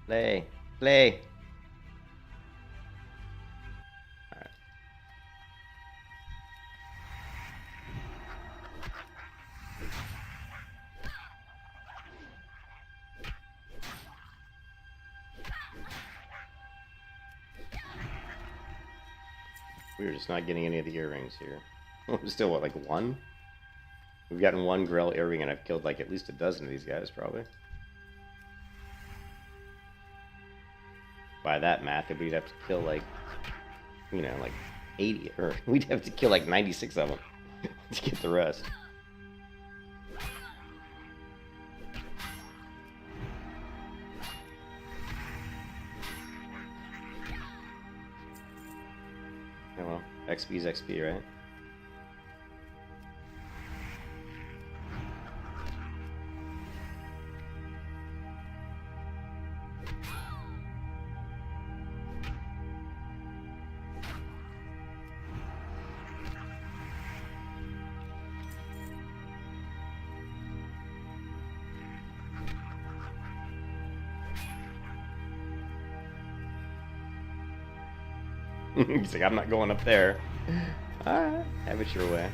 Play. Play. Alright. We're just not getting any of the earrings here. Still, what, like one? We've gotten one Grell earring, and I've killed like at least a dozen of these guys, probably. By that math, we'd have to kill like, you know, like 80, or we'd have to kill like 96 of them to get the rest. Oh well, XP is XP, right? He's like, I'm not going up there. Alright, have it your way.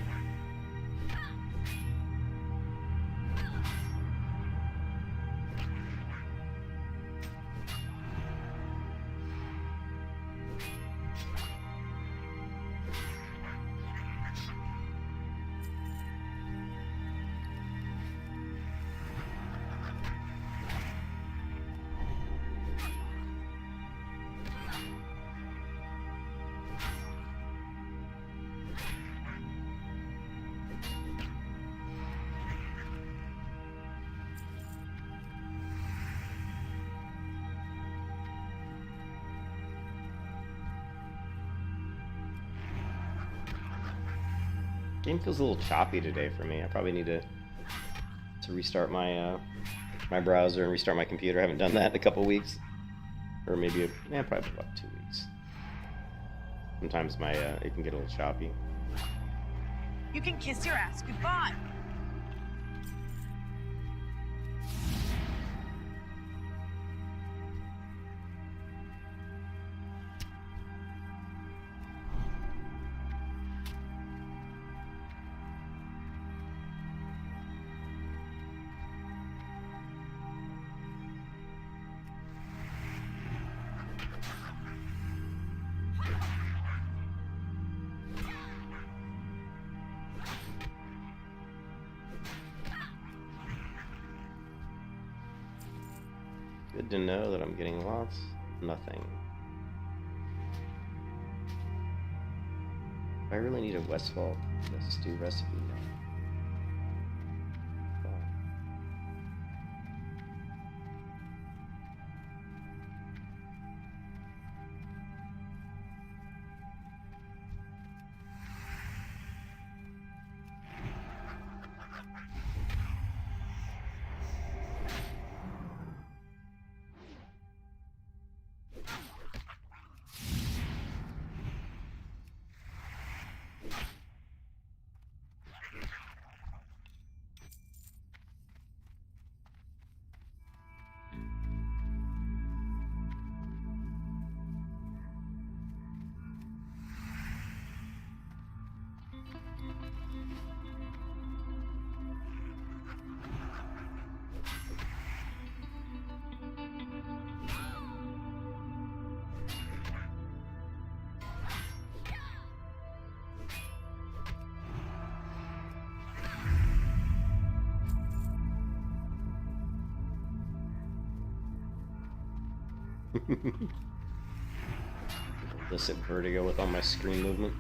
Game feels a little choppy today for me. I probably need to restart my my browser and restart my computer. I haven't done that in a couple weeks, or maybe probably about 2 weeks. Sometimes my it can get a little choppy. You can kiss your ass goodbye. Good to know that I'm getting lots. Nothing. I really need a Westfall stew recipe now. Illicit vertigo with all my screen movement.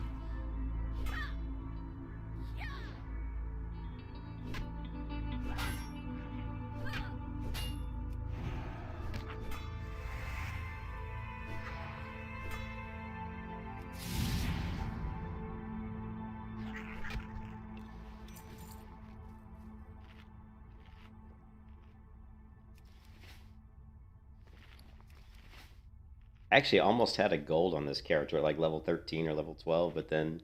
Actually, I almost had a gold on this character at like level 13 or level 12, but then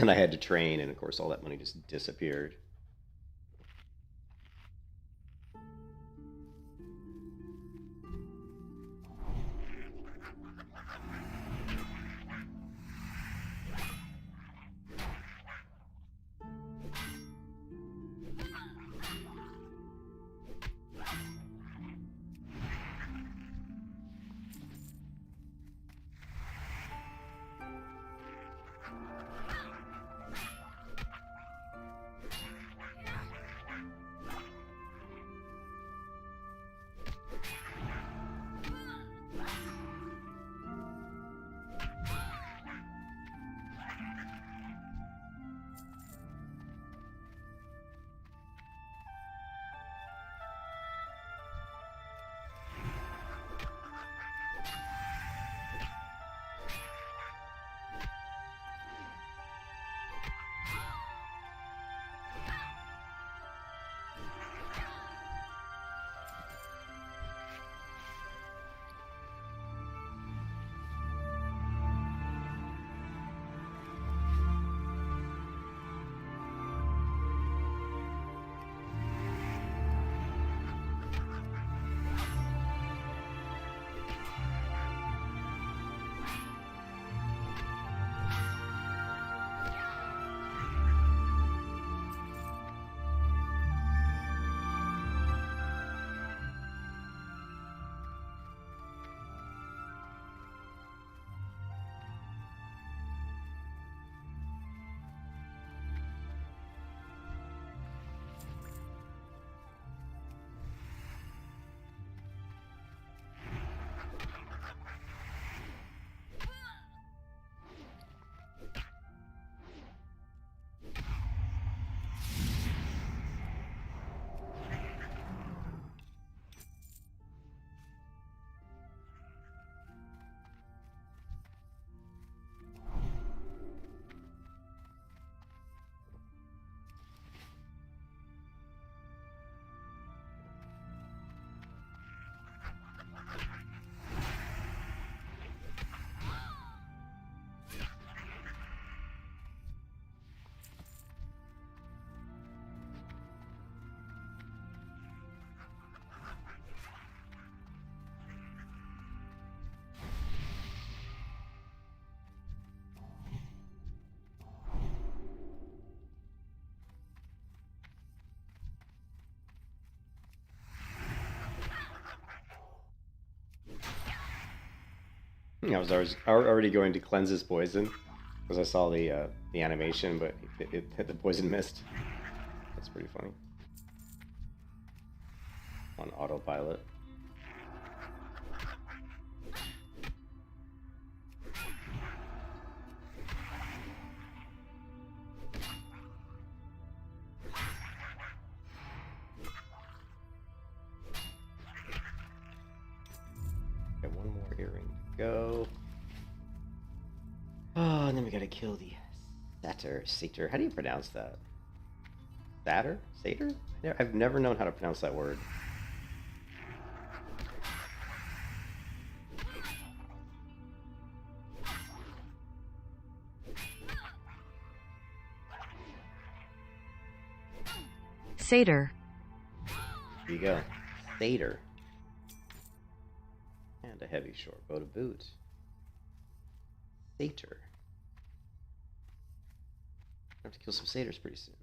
I had to train, and of course all that money just disappeared. I was already going to cleanse his poison because I saw the animation, but it hit the poison mist. That's pretty funny. On autopilot. Got one more earring to go. Oh, and then we gotta kill the satyr. How do you pronounce that? Satyr? Satyr? I've never known how to pronounce that word. Satyr. There you go. Satyr. And a heavy short bow to boot. Satyr. I have to kill some satyrs pretty soon.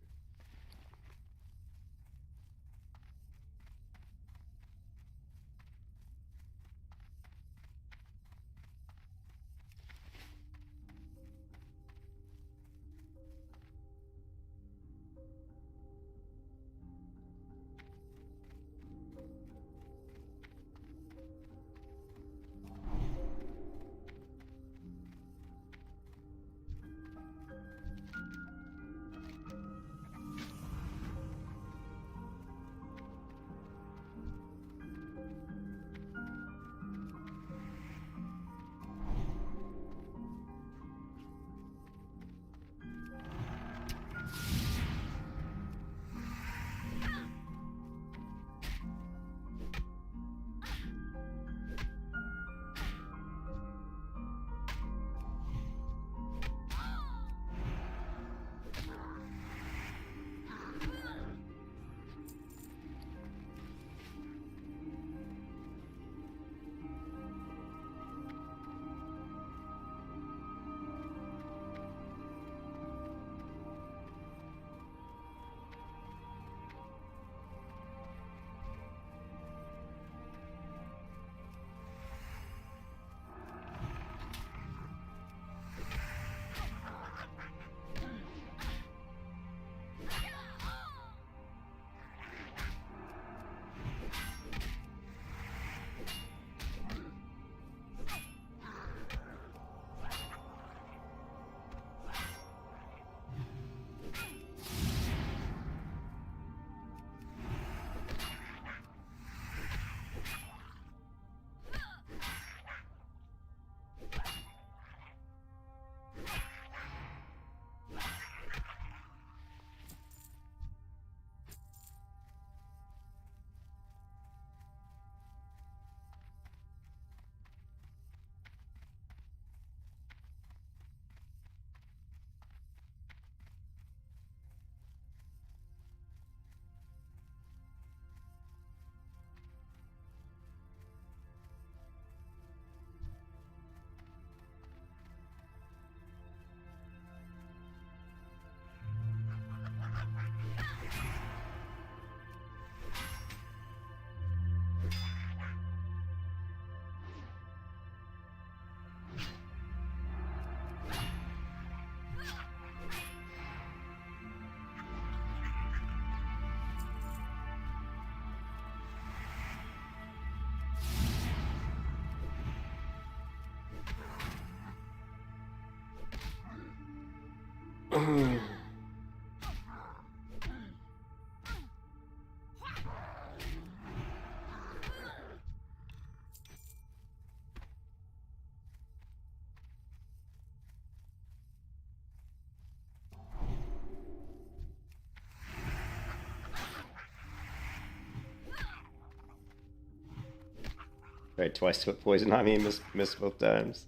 Tried twice to put poison on me and missed both times.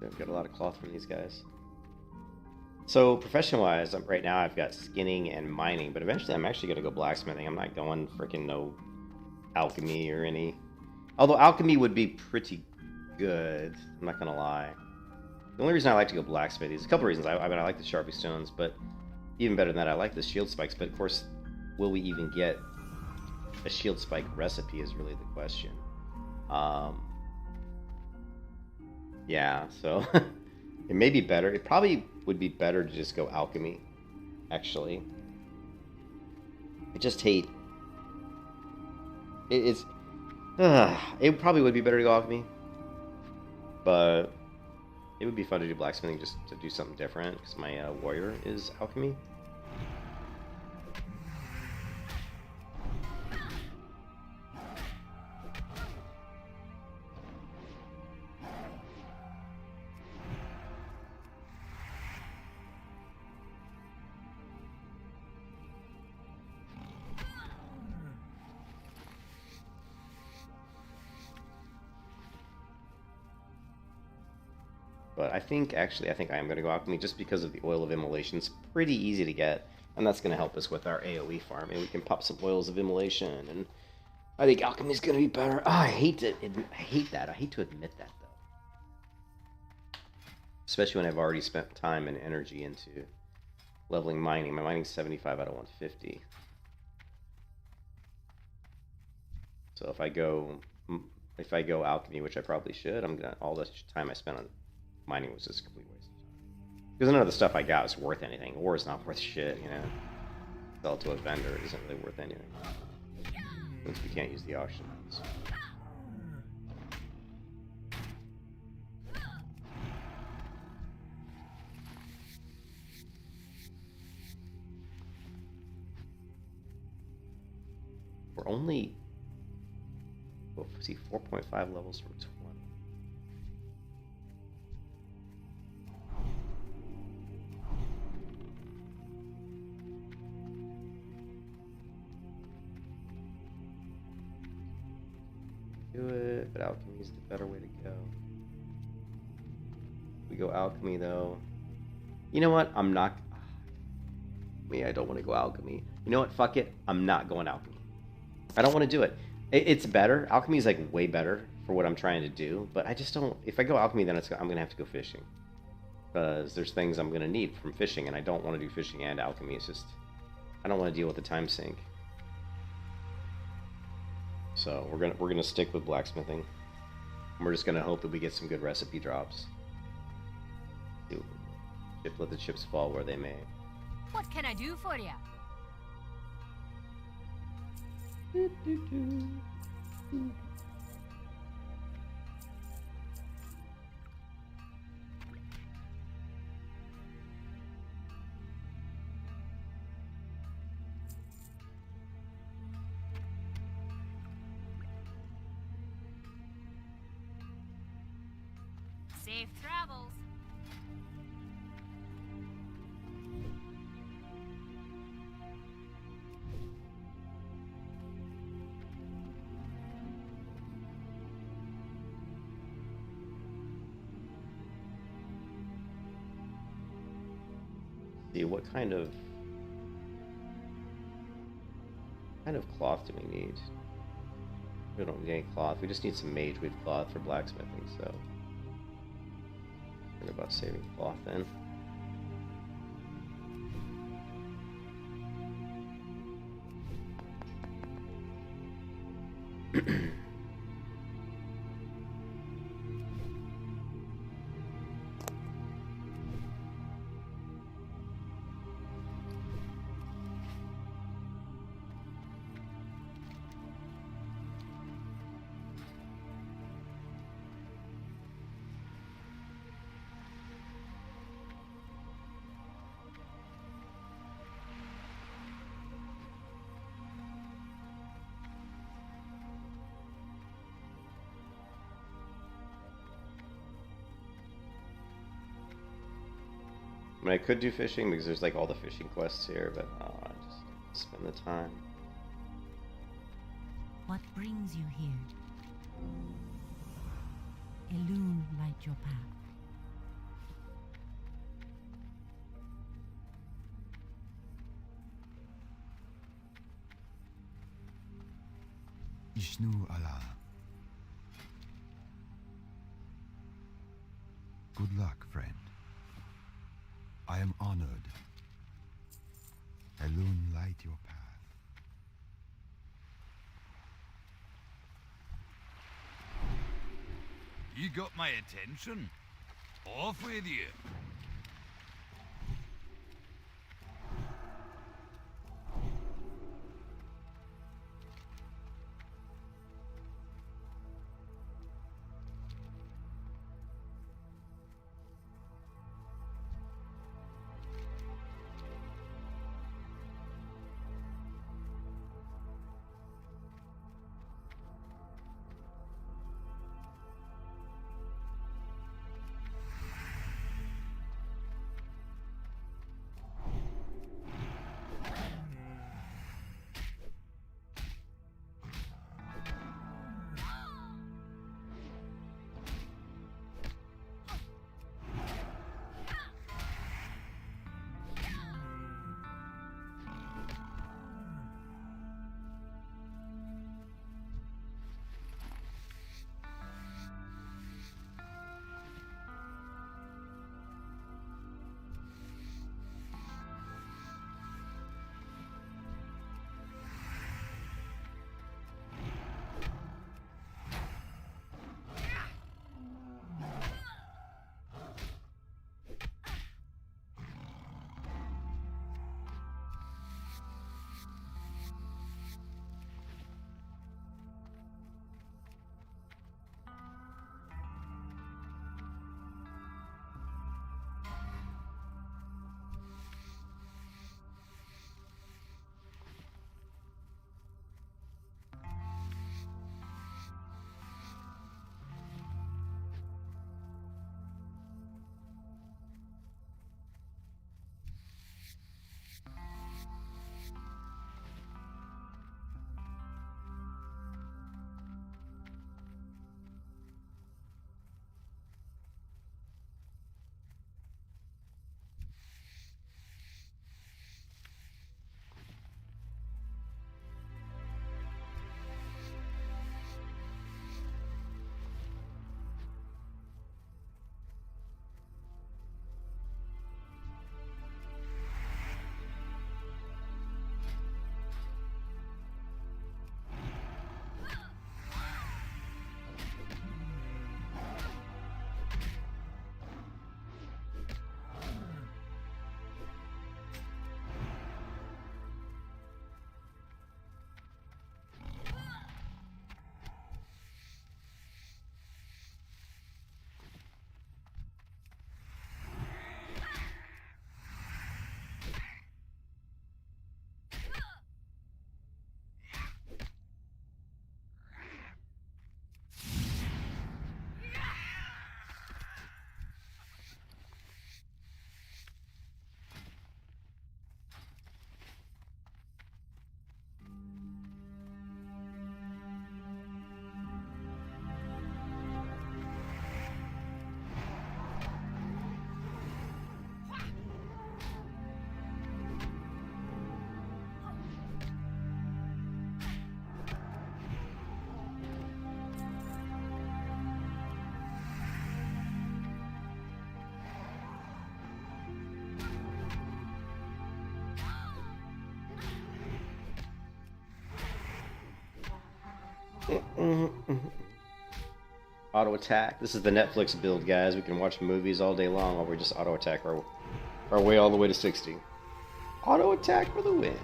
I've got a lot of cloth from these guys. So profession-wise, right now I've got skinning and mining, but eventually I'm actually going to go blacksmithing. I'm not going freaking no alchemy or any... Although alchemy would be pretty good, I'm not going to lie. The only reason I like to go blacksmith is a couple reasons. I mean, I like the sharpie stones, but even better than that, I like the shield spikes. But of course, will we even get a shield spike recipe is really the question. Yeah, so it may be better. It probably would be better to just go alchemy, actually. I just hate... It probably would be better to go alchemy, but it would be fun to do blacksmithing just to do something different, because my warrior is alchemy. But I think I am going to go alchemy just because of the oil of immolation. It's pretty easy to get, and that's going to help us with our AoE farm. And we can pop some oils of immolation, and I think alchemy is going to be better. Oh, I hate that. I hate to admit that, though. Especially when I've already spent time and energy into leveling mining. My mining's 75 out of 150. So if I go alchemy, which I probably should, all the time I spent on mining was just a complete waste of time. Because none of the stuff I got was worth anything. Ore is not worth shit, you know. Sell it to a vendor, it isn't really worth anything. Since we can't use the auction house. We're only... Oh, see, 4.5 levels from 20. Do it, but alchemy is the better way to go. We go alchemy though. You know what? I'm not. I don't want to go alchemy. You know what? Fuck it. I'm not going alchemy. I don't want to do it. It's better. Alchemy is like way better for what I'm trying to do, but I just don't. If I go alchemy, then I'm gonna have to go fishing because there's things I'm gonna need from fishing, and I don't want to do fishing and alchemy. It's just I don't want to deal with the time sink. So we're gonna stick with blacksmithing. And we're just gonna hope that we get some good recipe drops. Let the chips fall where they may. What can I do for you? Safe travels. See what kind of cloth do we need? We don't need any cloth. We just need some mage weave cloth for blacksmithing. So think about saving cloth then. I mean, I could do fishing because there's like all the fishing quests here, but I just spend the time. What brings you here? Illume light your path. Ishnu Allah. Good luck, friend. I am honored. Elune, light your path. You got my attention. Off with you. Auto attack. This is the Netflix build, guys. We can watch movies all day long while we just auto attack our way all the way to 60. Auto attack for the win.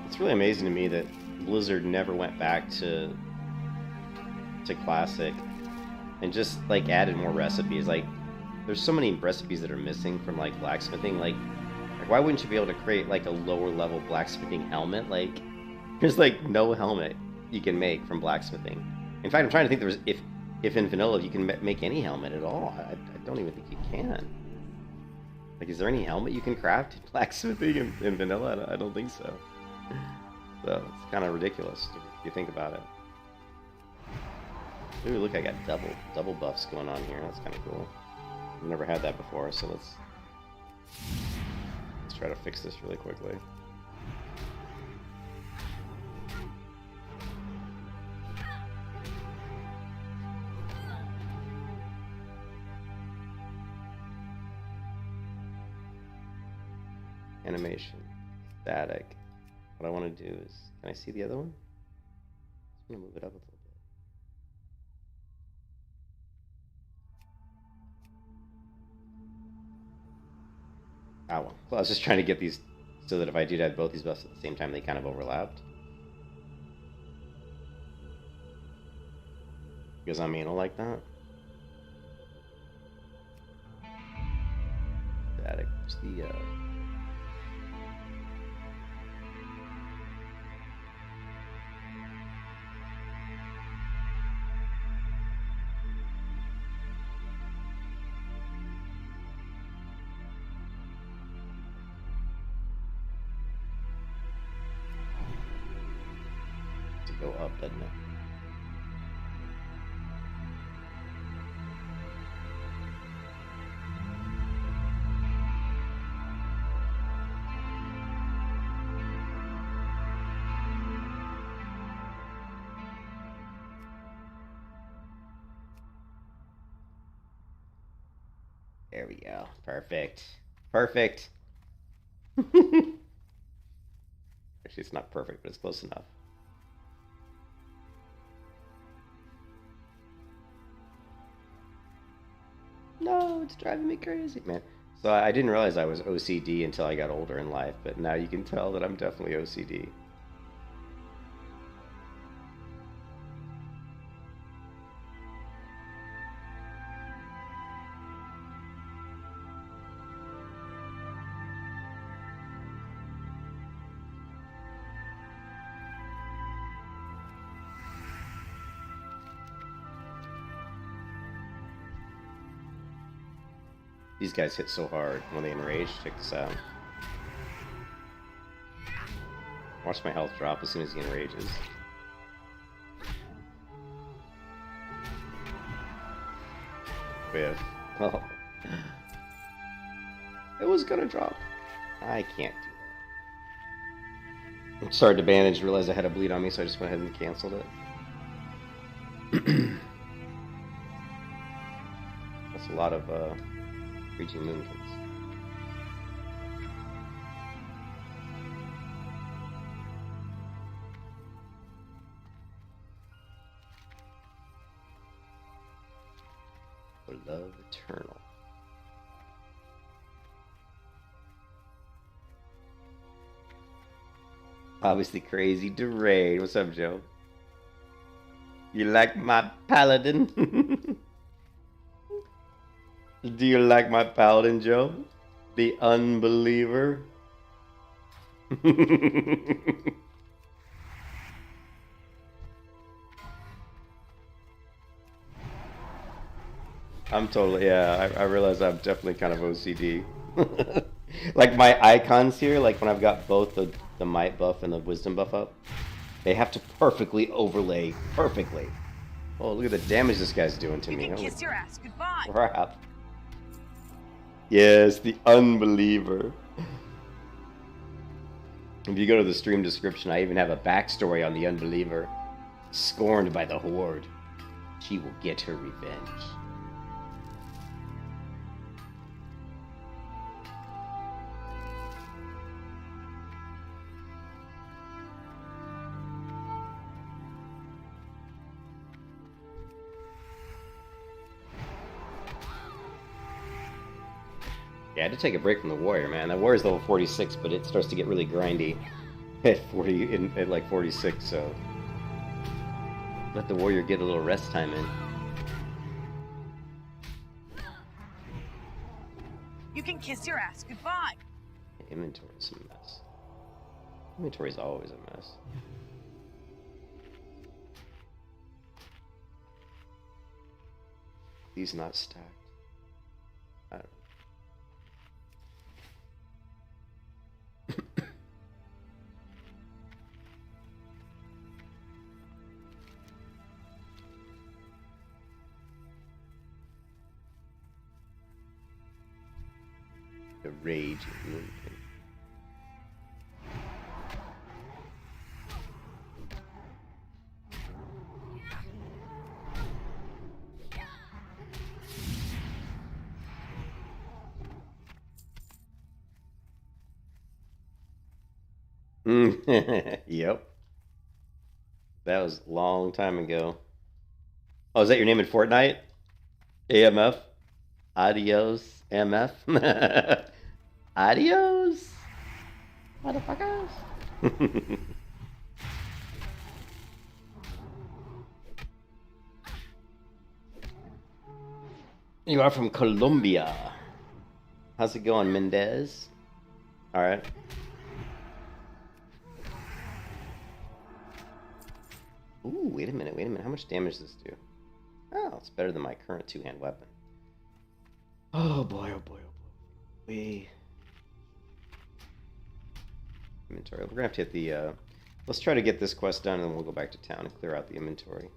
It's really amazing to me that Blizzard never went back to Classic and just like added more recipes. Like, there's so many recipes that are missing from like blacksmithing. Like why wouldn't you be able to create like a lower level blacksmithing helmet? Like, there's like no helmet you can make from blacksmithing. In fact, I'm trying to think if in vanilla you can make any helmet at all. I don't even think you can. Like, is there any helmet you can craft in blacksmithing in vanilla? I don't think so. So it's kind of ridiculous if you think about it. Ooh, look, I got double buffs going on here. That's kind of cool. I've never had that before, so let's try to fix this really quickly. Animation, static. What I want to do is, can I see the other one? I'm gonna move it up a little bit. Ah, well, I was just trying to get these so that if I do have both these buffs at the same time, they kind of overlapped. Because I'm anal like that. Static. Where's the to go up, doesn't it? There we go. Perfect. Perfect. Actually, it's not perfect, but it's close enough. No, it's driving me crazy, man. So I didn't realize I was OCD until I got older in life, but now you can tell that I'm definitely OCD. These guys hit so hard when they enrage. Check this out. Watch my health drop as soon as he enrages. Whiff. Oh. It was gonna drop. I can't do that. Started to bandage, realized I had a bleed on me, so I just went ahead and canceled it. That's a lot of reaching moonkins. For love eternal. Obviously crazy Derade. What's up, Joe? You like my Paladin? Do you like my Paladin, Joe? The Unbeliever? I'm totally, yeah, I realize I'm definitely kind of OCD. Like my icons here, like when I've got both the might buff and the wisdom buff up, they have to perfectly overlay, perfectly. Oh, look at the damage this guy's doing to me. You can kiss your ass goodbye. Crap. Yes, the Unbeliever. If you go to the stream description, I even have a backstory on the Unbeliever. Scorned by the Horde. She will get her revenge. Yeah, I had to take a break from the warrior, man. That warrior's level 46, but it starts to get really grindy at at like 46. So let the warrior get a little rest time in. You can kiss your ass goodbye. Inventory's a mess. Inventory's always a mess. These not stacked. I don't know. The rage. Yep. That was a long time ago. Oh, is that your name in Fortnite? AMF? Adios, MF? Adios? Motherfuckers? You are from Colombia. How's it going, Mendez? Alright. Ooh, wait a minute. How much damage does this do? Oh, it's better than my current two-hand weapon. Oh boy, oh boy, oh boy. Inventory. We're gonna have to hit the, let's try to get this quest done and then we'll go back to town and clear out the inventory.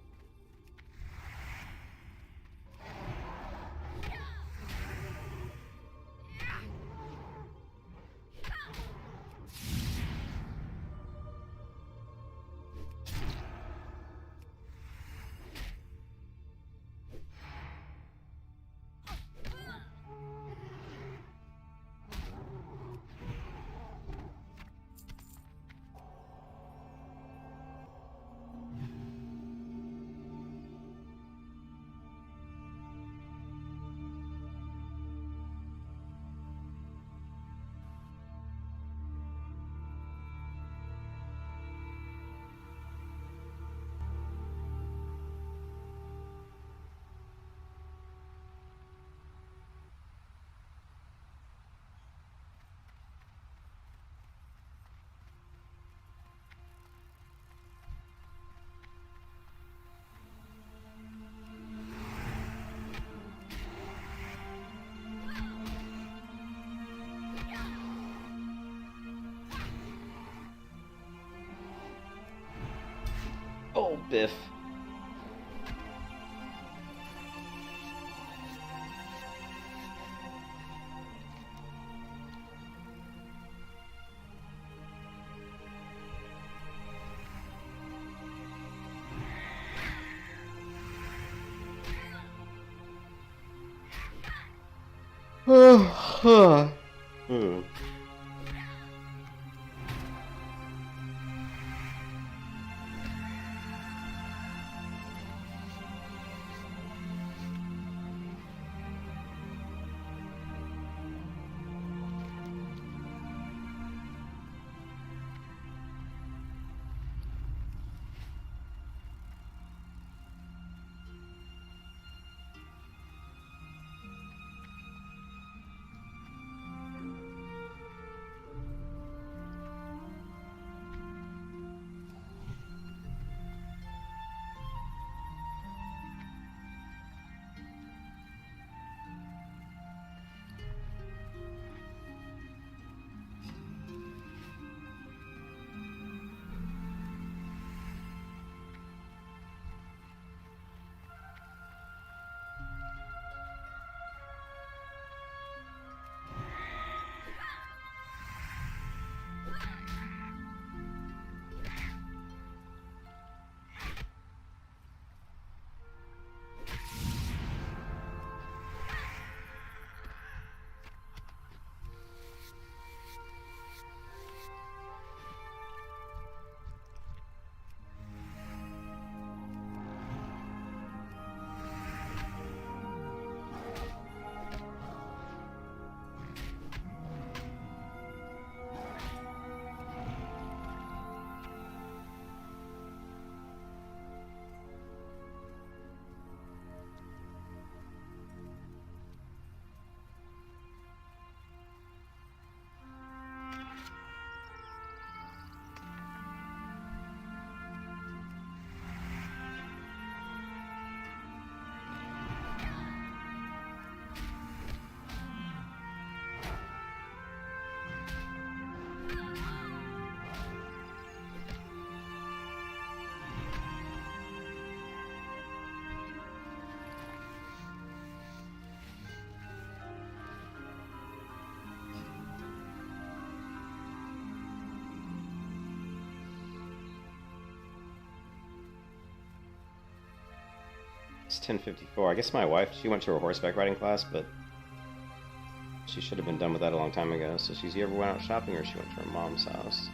Oh, Biff. It's 10:54. I guess my wife, she went to her horseback riding class, but she should have been done with that a long time ago. So she's either went out shopping or she went to her mom's house.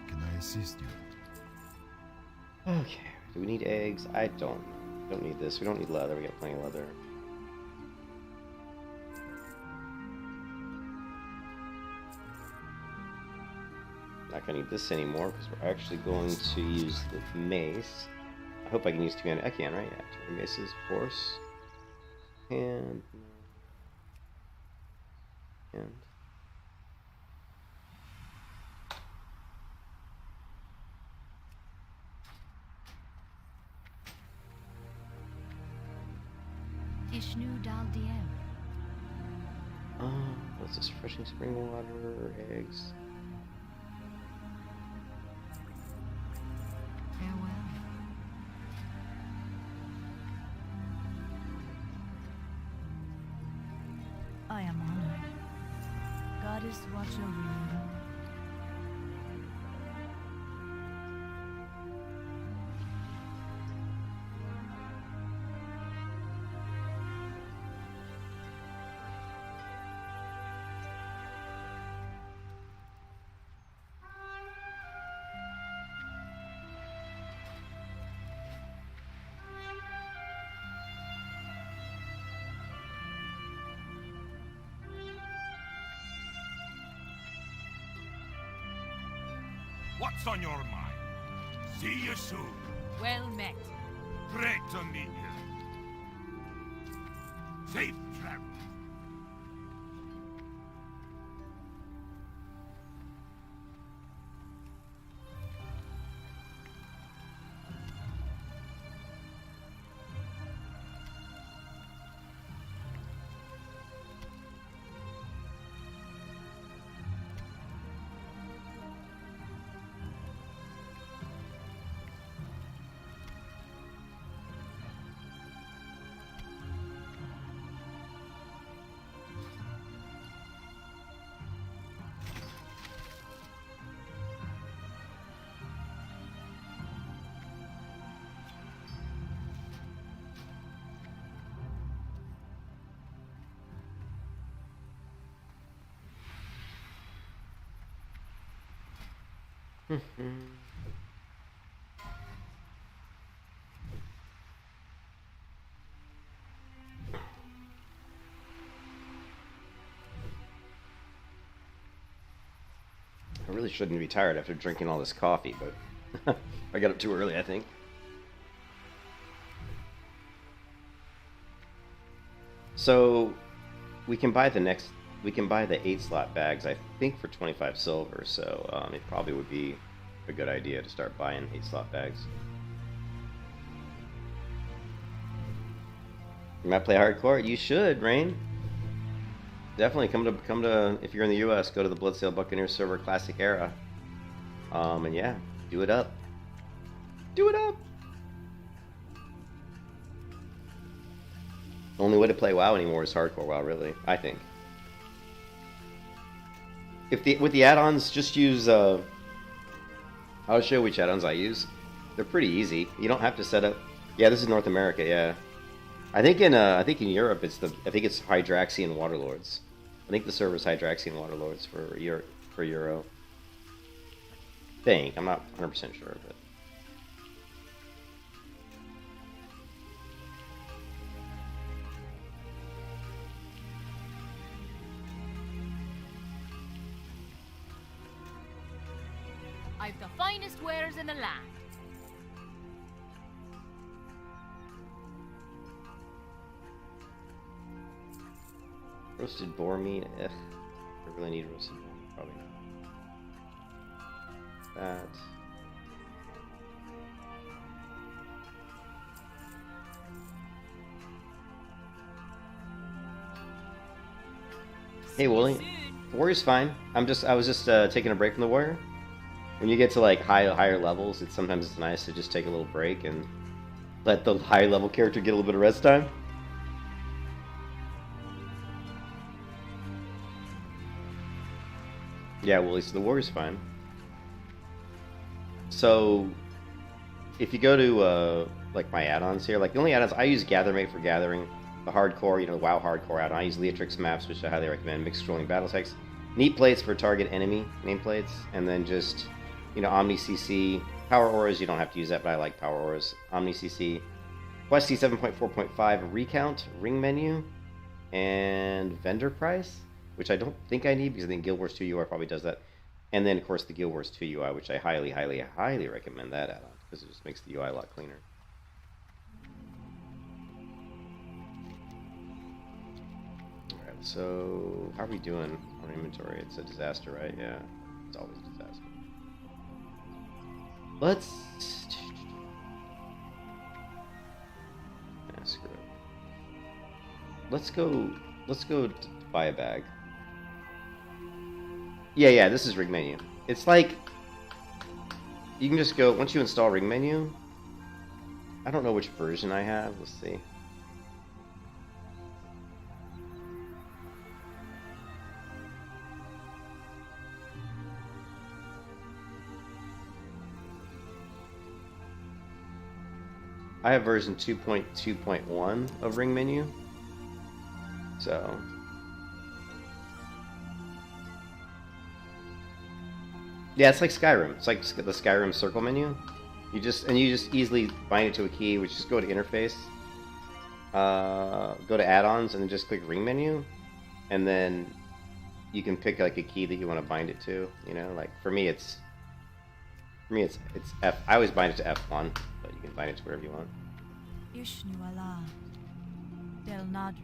Can I assist you? Okay, do we need eggs? I don't know. We don't need this. We don't need leather. We got plenty of leather. Not gonna need this anymore because we're actually going to use the mace. I hope I can use two-handed. I can, right? Yeah, two-handed maces, of course. And Ishnu Dal Diem. what's this? Refreshing spring water, eggs. Farewell. I am honored. Goddess, watch over you. What's on your mind? See you soon. Well met. Great to meet you. Safe travel. I really shouldn't be tired after drinking all this coffee, but I got up too early, I think. So we can buy the 8-slot bags, I think, for 25 silver. So it probably would be a good idea to start buying 8-slot bags. You might play hardcore. You should, Rain. Definitely come to if you're in the U.S. Go to the Bloodsail Buccaneers server Classic Era. And yeah, do it up. Do it up. Only way to play WoW anymore is hardcore WoW, really. I think. With the add-ons, just use. I'll show you which add-ons I use. They're pretty easy. You don't have to set up. Yeah, this is North America. Yeah. I think in Europe it's Hydraxian Waterlords. I think the server is Hydraxian Waterlords for Euro. I'm not 100% sure, but I've the finest wares in the land. roasted boar meat. I really need roasted boar meat. Probably not. That. Hey, Wooly. The warrior's fine. I was just taking a break from the warrior. When you get to like higher levels, sometimes it's nice to just take a little break and Let the higher level character get a little bit of rest time. Yeah, well, at least the warrior's fine. So, if you go to like my add-ons here, like the only add-ons I use GatherMate for gathering, the hardcore, the WoW hardcore add-on. I use Leatrix maps, which I highly recommend. Mixed scrolling battle text, neat plates for target enemy nameplates, and then just Omni CC, power auras. You don't have to use that, but I like power auras. Omni CC, Quest C 7.4.5 recount, ring menu, and vendor price, which I don't think I need because I think Guild Wars 2 UI probably does that. And then, of course, the Guild Wars 2 UI, which I highly, highly, highly recommend that add-on because it just makes the UI a lot cleaner. Alright, so how are we doing on inventory? It's a disaster, right? Yeah, it's always a disaster. Let's... Yeah, screw it. Let's go buy a bag. Yeah, this is ring menu. It's like, you can just go, once you install ring menu, I don't know which version I have, let's see. I have version 2.2.1 of ring menu, so... Yeah, it's like Skyrim. It's like the Skyrim circle menu. You just easily bind it to a key, which just go to interface, go to add-ons, and then just click ring menu, and then you can pick like a key that you want to bind it to. Like for me it's F. I always bind it to F1, but you can bind it to wherever you want. Ishnu Allah, Del Nadrith.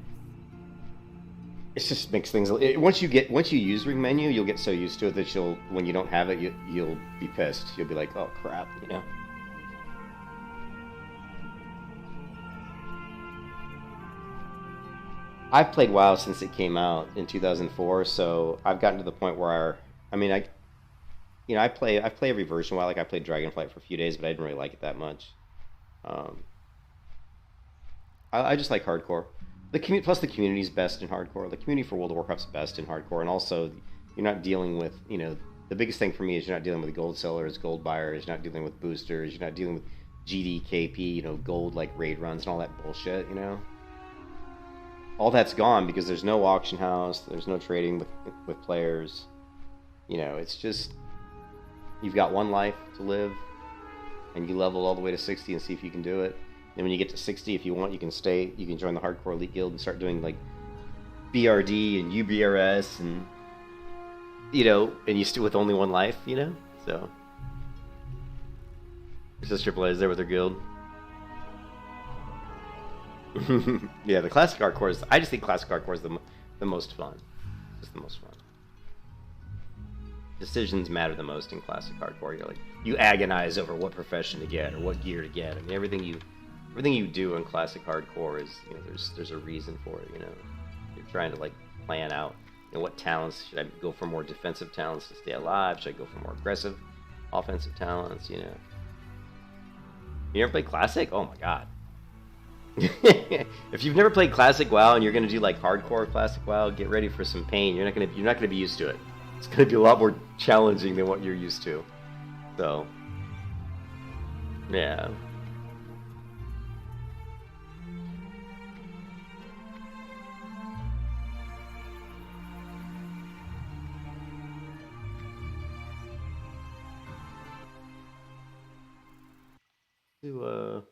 It just makes things. Once you use ring menu, you'll get so used to it that when you don't have it, you'll be pissed. You'll be like, oh crap, I've played WoW since it came out in 2004, so I've gotten to the point where I play every version of WoW. Like I played Dragonflight for a few days, but I didn't really like it that much. I just like hardcore. Plus the community's best in hardcore. The community for World of Warcraft's best in hardcore, and also you're not dealing with, the biggest thing for me is you're not dealing with gold sellers, gold buyers, you're not dealing with boosters, you're not dealing with GDKP, gold like raid runs and all that bullshit, All that's gone because there's no auction house, there's no trading with players. It's just, you've got one life to live, and you level all the way to 60 and see if you can do it. And when you get to 60, if you want, you can stay. You can join the Hardcore Elite Guild and start doing like BRD and UBRS and and you still with only one life, So Sister plays there with her guild. Yeah, the classic hardcore is. I just think classic hardcore is the most fun. It's the most fun. Decisions matter the most in classic hardcore. You agonize over what profession to get or what gear to get. I mean, everything you do in classic hardcore is, there's a reason for it. You're trying to plan out, what talents should I go for? More defensive talents to stay alive? Should I go for more aggressive offensive talents? You never played classic? Oh my god. If you've never played classic WoW and you're gonna do hardcore classic WoW, get ready for some pain. You're not gonna be used to it. It's gonna be a lot more challenging than what you're used to. So, yeah. To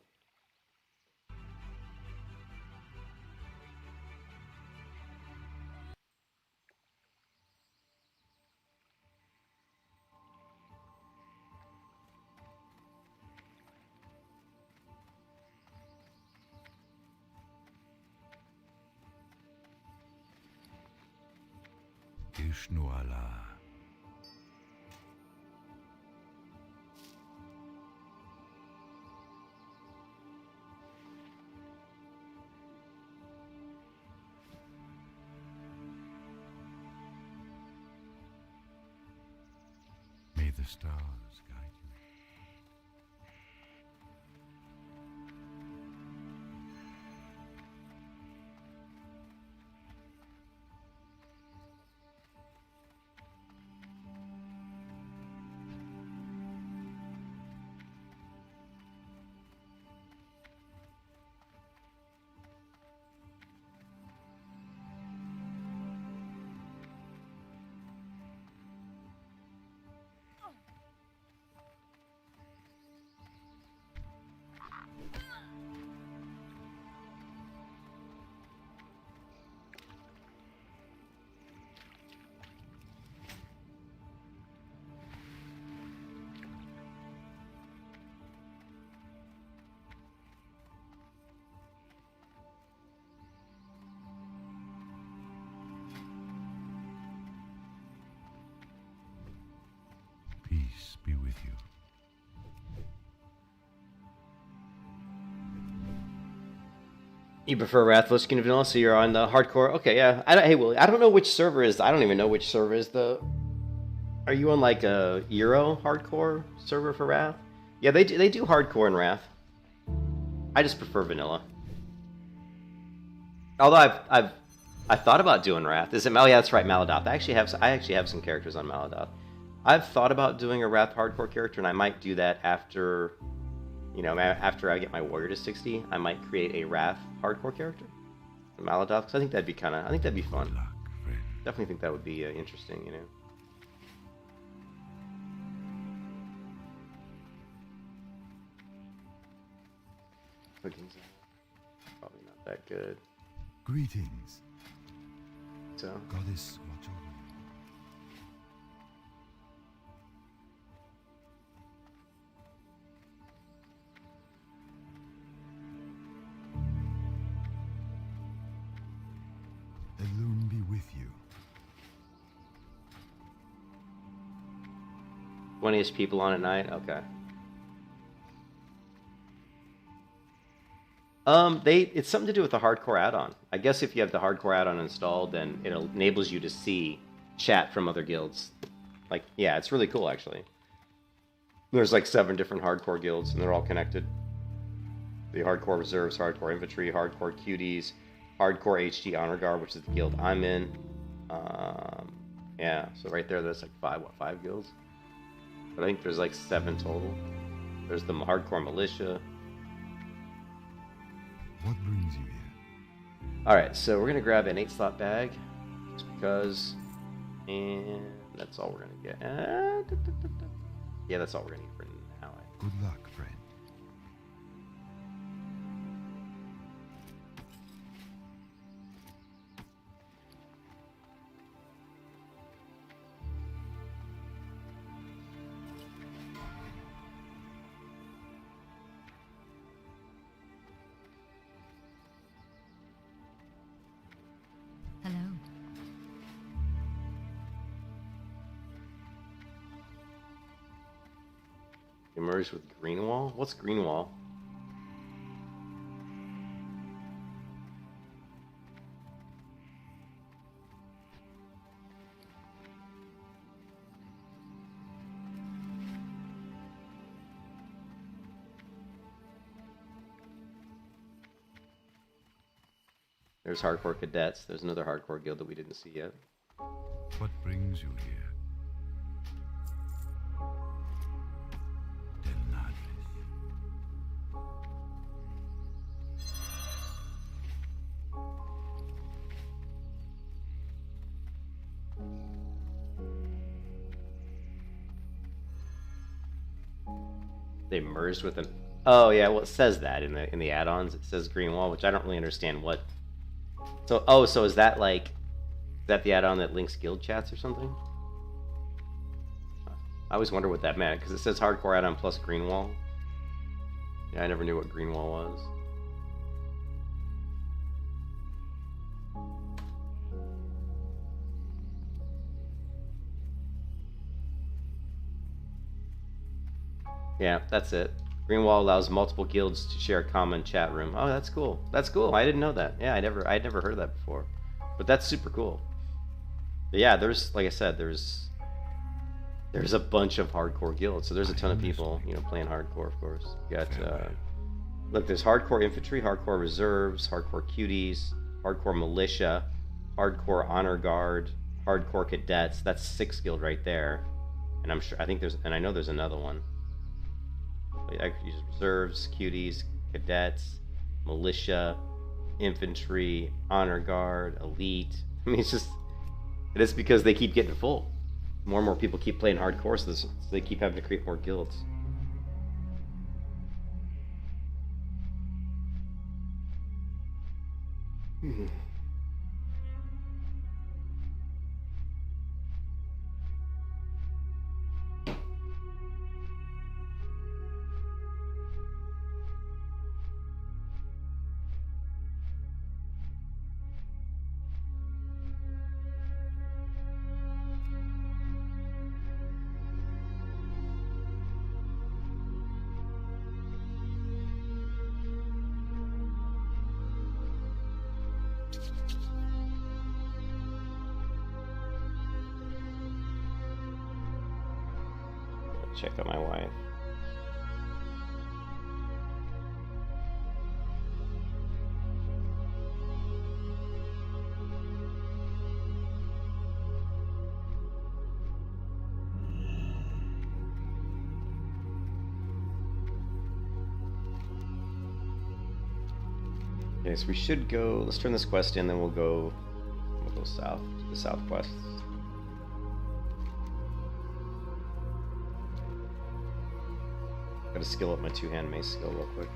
Ishnu Allah. May the stars guide you. Peace be with you. You prefer Wrath, Lich-King, and Vanilla, so you're on the hardcore. Okay, yeah. Hey, Willie, I don't know which server is. I don't even know which server is the. Are you on like a Euro hardcore server for Wrath? Yeah, they do hardcore in Wrath. I just prefer vanilla. Although I've thought about doing Wrath. Is it? Oh yeah, that's right, Maladoth. I actually have some characters on Maladoth. I've thought about doing a Wrath hardcore character, and I might do that after. You know, after I get my warrior to 60, I might create a Wrath hardcore character, Maladoth, because I think that'd be I think that'd be fun. Good luck, friend. Definitely think that would be interesting, you know. Cooking's probably not that good. Greetings. So Goddess, watch over you. Elune be with you. 20ish people on at night. Okay. It's something to do with the hardcore add-on. I guess if you have the hardcore add-on installed, then it enables you to see chat from other guilds. Like, yeah, it's really cool actually. There's like 7 different hardcore guilds, and they're all connected. The hardcore reserves, hardcore infantry, hardcore cuties, hardcore HG honor guard, which is the guild I'm in. Yeah, so right there, there's like 5 guilds. But I think there's like 7 total. There's the hardcore militia. What brings you here? Alright, so we're going to grab an 8-slot bag, just because, and that's all we're going to get. Yeah, that's all we're going to need for now. Good luck, friend. Hello. Emerge with Greenwall? What's Greenwall? There's hardcore cadets. There's another hardcore guild that we didn't see yet. What brings you here? They merged with them. Oh yeah, well it says that in the add-ons. It says Greenwall, which I don't really understand what. So so is that like, is that the add-on that links guild chats or something? I always wonder what that meant because it says hardcore add-on plus Greenwall. Yeah, I never knew what Greenwall was. Yeah, that's it. Greenwall allows multiple guilds to share a common chat room. Oh, that's cool. That's cool. I didn't know that. Yeah, I'd never heard of that before. But that's super cool. But yeah, there's, like I said, there's a bunch of hardcore guilds. So there's a ton of people, you know, playing hardcore, of course. You got look, there's hardcore infantry, hardcore reserves, hardcore cuties, hardcore militia, hardcore honor guard, hardcore cadets. That's 6 guild right there. And I know there's another one. I could use reserves, cuties, cadets, militia, infantry, honor guard, elite. I mean, it is because they keep getting full. More and more people keep playing hardcore, so they keep having to create more guilds. Check out my wife. Okay, so we should go. Let's turn this quest in, then we'll go south to the south quest. Gotta skill up my two-hand mace skill real quick.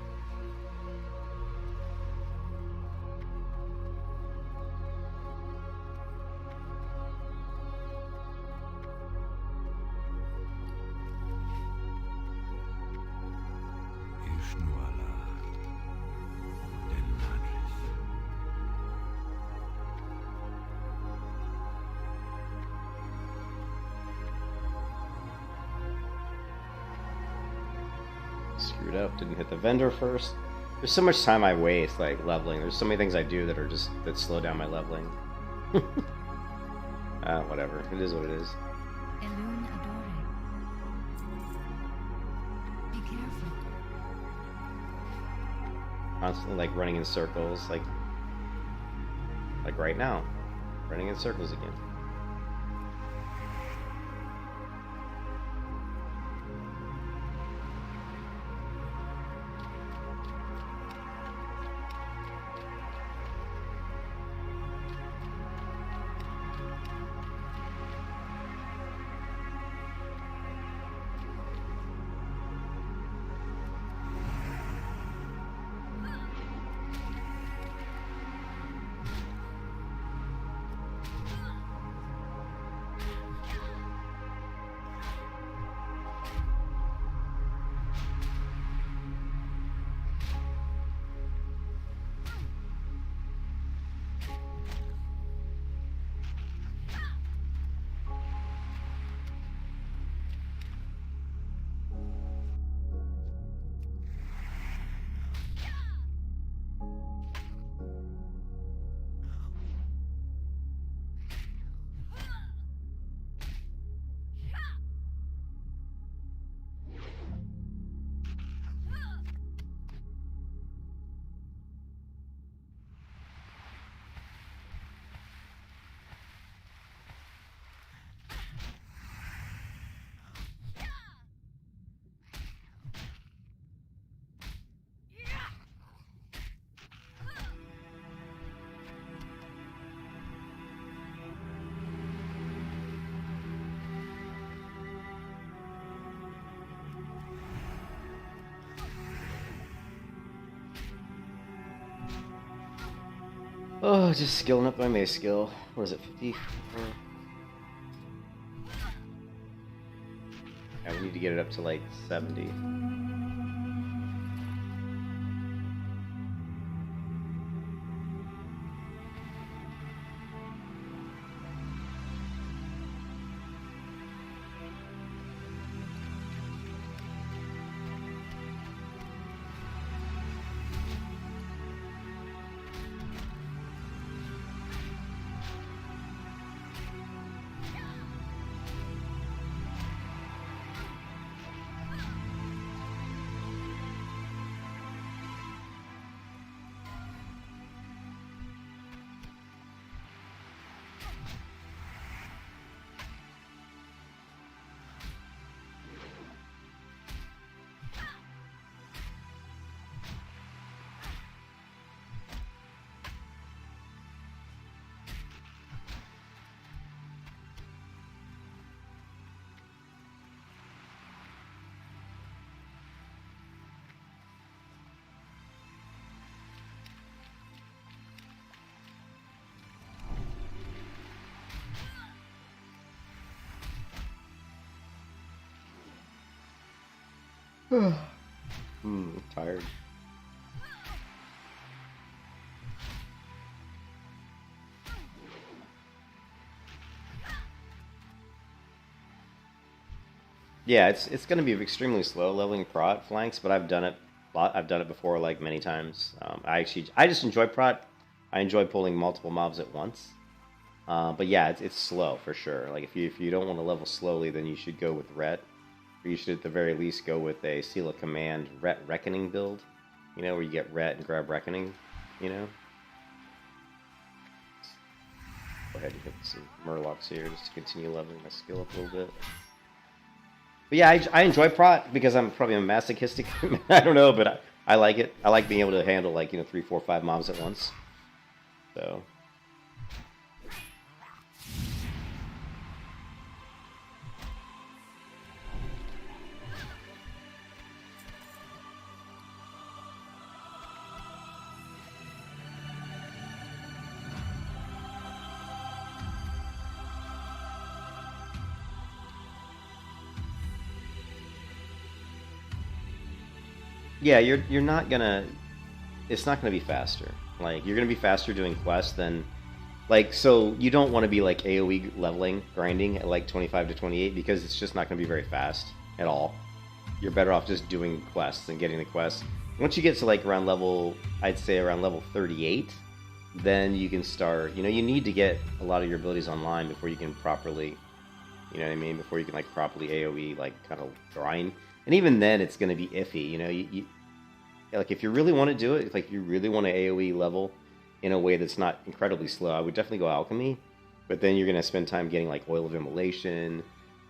Screwed up, didn't hit the vendor first. There's so much time I waste like leveling. There's so many things I do that are just that slow down my leveling. Whatever. It is what it is. Elune Adore. Be careful. Constantly like running in circles, like right now. Running in circles again. Oh, just skilling up my mace skill. What is it, 50? Yeah, we need to get it up to like 70. Tired. Yeah, it's going to be extremely slow leveling prot flanks, but I've done it before like many times. I just enjoy prot I enjoy pulling multiple mobs at once. But yeah, it's slow for sure. Like if you don't want to level slowly, then you should go with Ret. Or you should at the very least go with a Seal of Command Ret Reckoning build. You know, where you get Ret and grab Reckoning, you know? Go ahead and hit some Murlocs here just to continue leveling my skill up a little bit. But yeah, I enjoy Prot because I'm probably a masochistic. I don't know, but I like it. I like being able to handle, like, 3, 4, 5 mobs at once. So... yeah, you're not gonna... It's not gonna be faster. Like, you're gonna be faster doing quests than... Like, so you don't want to be, like, AoE leveling, grinding at, like, 25 to 28, because it's just not gonna be very fast at all. You're better off just doing quests and getting the quests. Once you get to, like, around level... I'd say around level 38, then you can start... You know, you need to get a lot of your abilities online before you can properly... You know what I mean? Before you can, like, properly AoE, like, kind of grind. And even then, it's going to be iffy, you know. Like, if you really want to do it, like, you really want to AoE level in a way that's not incredibly slow, I would definitely go Alchemy. But then you're going to spend time getting, like, Oil of Immolation,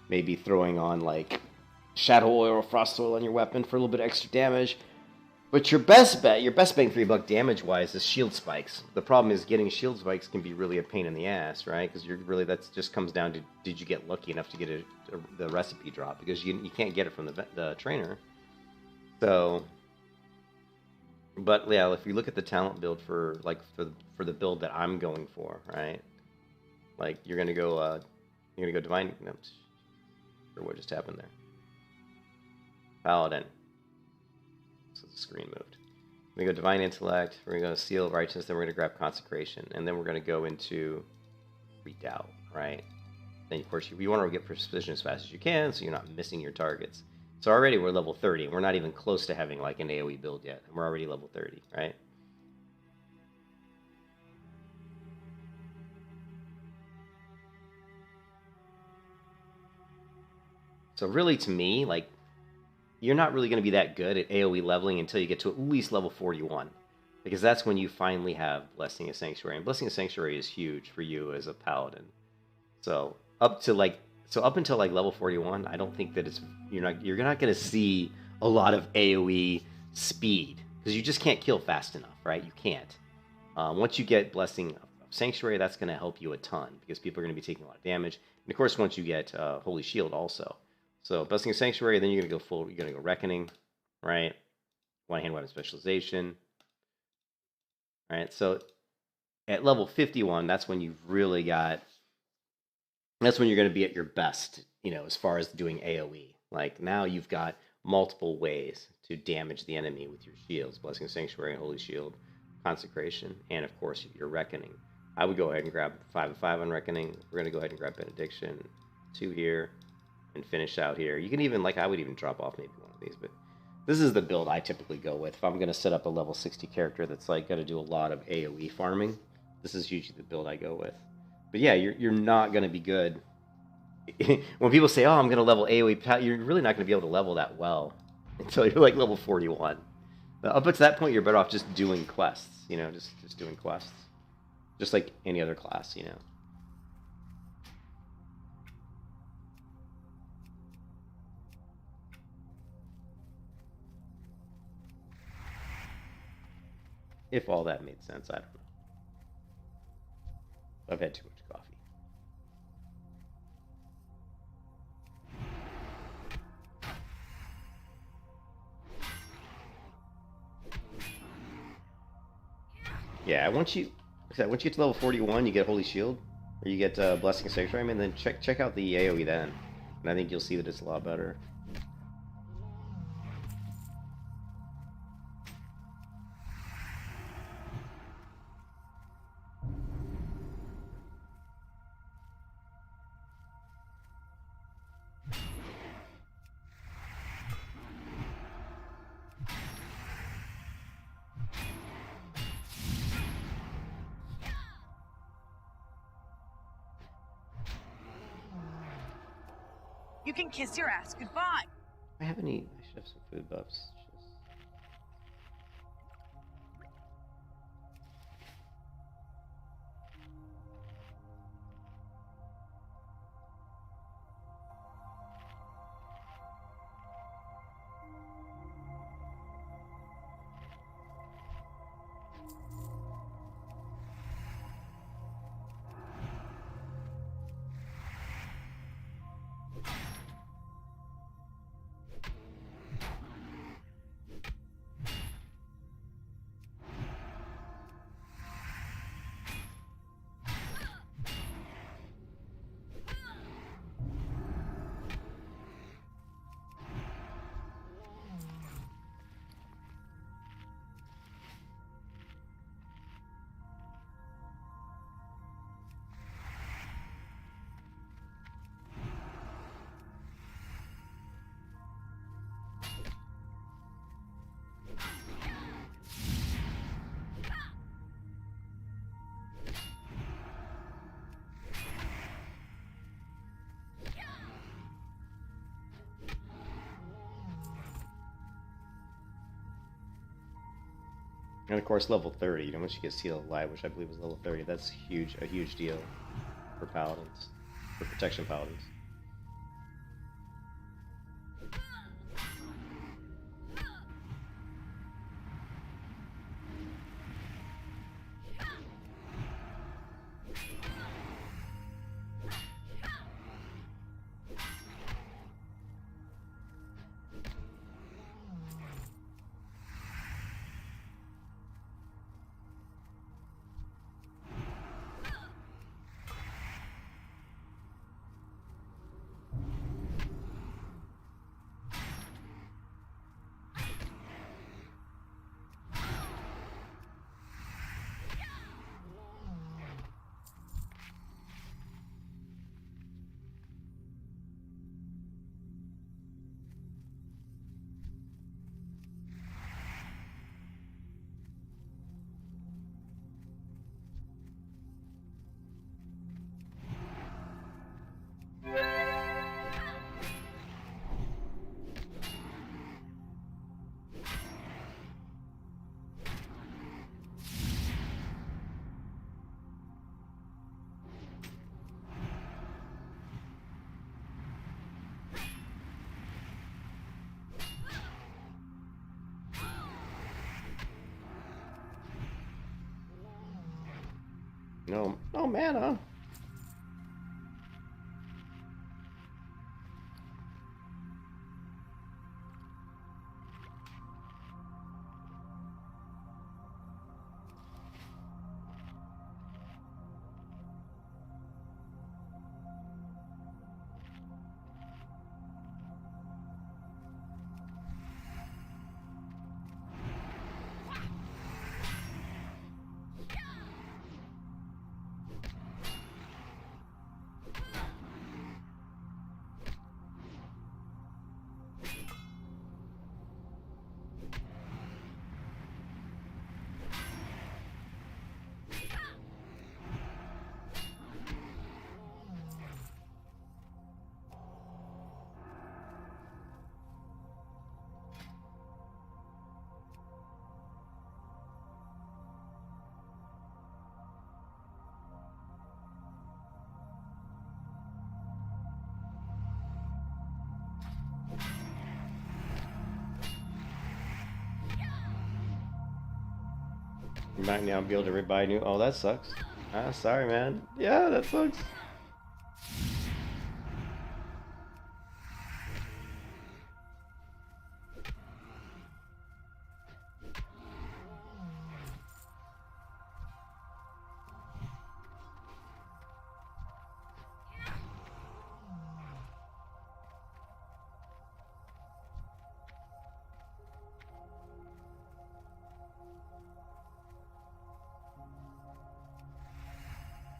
maybe throwing on, like, Shadow Oil or Frost Oil on your weapon for a little bit extra damage. But your best bet, your best bang for your buck damage-wise is Shield Spikes. The problem is getting Shield Spikes can be really a pain in the ass, right? Because that just comes down to, did you get lucky enough to get the recipe drop? Because you can't get it from the trainer. So, but yeah, if you look at the talent build for the build that I'm going for, right? Like, you're gonna go Divine. No, or what just happened there? Paladin. So the screen moved. We're going to go Divine Intellect, we're going to go Seal of Righteousness, then we're going to grab Consecration, and then we're going to go into Redoubt, right? Then, of course, you want to get Precision as fast as you can, so you're not missing your targets. So already we're level 30, and we're not even close to having, like, an AoE build yet, and we're already level 30, right? So really, to me, like, you're not really going to be that good at AoE leveling until you get to at least level 41. Because that's when you finally have Blessing of Sanctuary. And Blessing of Sanctuary is huge for you as a Paladin. So up until like level 41, I don't think that you're not going to see a lot of AoE speed. Because you just can't kill fast enough, right? You can't. Once you get Blessing of Sanctuary, that's going to help you a ton. Because people are going to be taking a lot of damage. And of course, once you get Holy Shield also. So, Blessing of Sanctuary, then you're going to go you're going to go Reckoning, right? One-hand weapon specialization. Right, so at level 51, that's when you've really got... That's when you're going to be at your best, you know, as far as doing AoE. Like, now you've got multiple ways to damage the enemy with your shields. Blessing of Sanctuary, Holy Shield, Consecration, and, of course, your Reckoning. I would go ahead and grab 5 of 5 on Reckoning. We're going to go ahead and grab Benediction, 2 here. And finish out here. You can even, like, I would even drop off maybe one of these, but this is the build I typically go with. If I'm going to set up a level 60 character that's, like, going to do a lot of AoE farming, this is usually the build I go with. But yeah, you're not going to be good. When people say, oh, I'm going to level AoE, you're really not going to be able to level that well until you're, like, level 41. But up to that point, you're better off just doing quests, you know, just doing quests. Just like any other class, you know. If all that made sense, I don't know. I've had too much coffee. Yeah, once you get to level 41, you get Holy Shield, or you get Blessing of Sanctuary, and then check out the AoE then, and I think you'll see that it's a lot better. You can kiss your ass goodbye. I haven't eaten. I should have some food buffs. And of course, level 30. You know, once you get Seal of Light, which I believe is level 30, that's huge, a huge deal for paladins, for protection paladins. No mana. You might now be able to buy new. Oh, that sucks. Ah, sorry, man. Yeah, that sucks.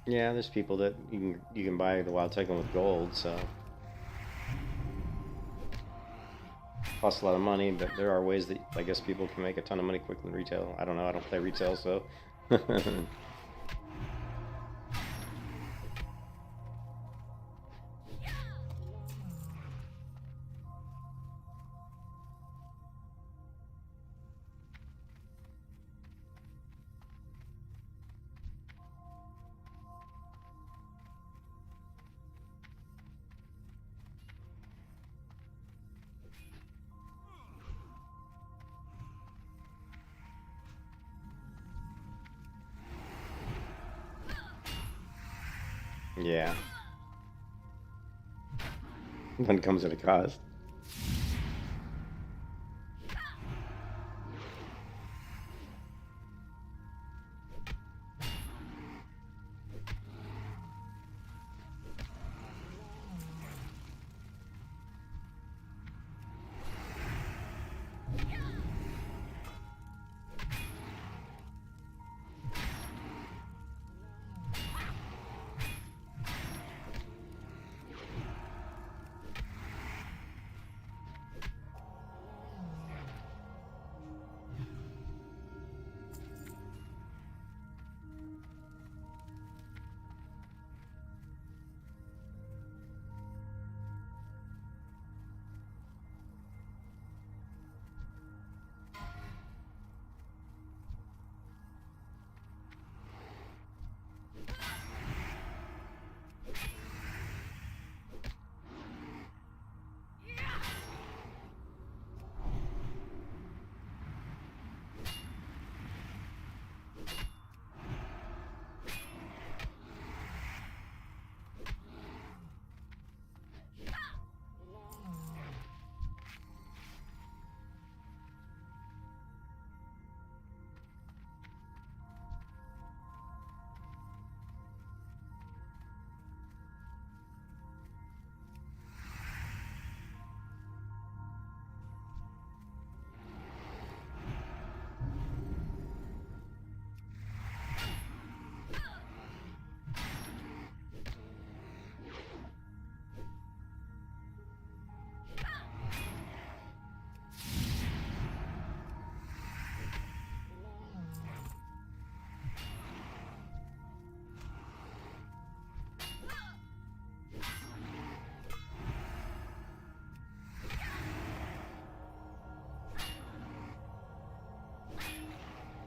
Yeah, there's people that you can buy the wild token with gold, so costs a lot of money, but there are ways that I guess people can make a ton of money quickly in retail. I don't know, I don't play retail, so Yeah. One comes at a cost.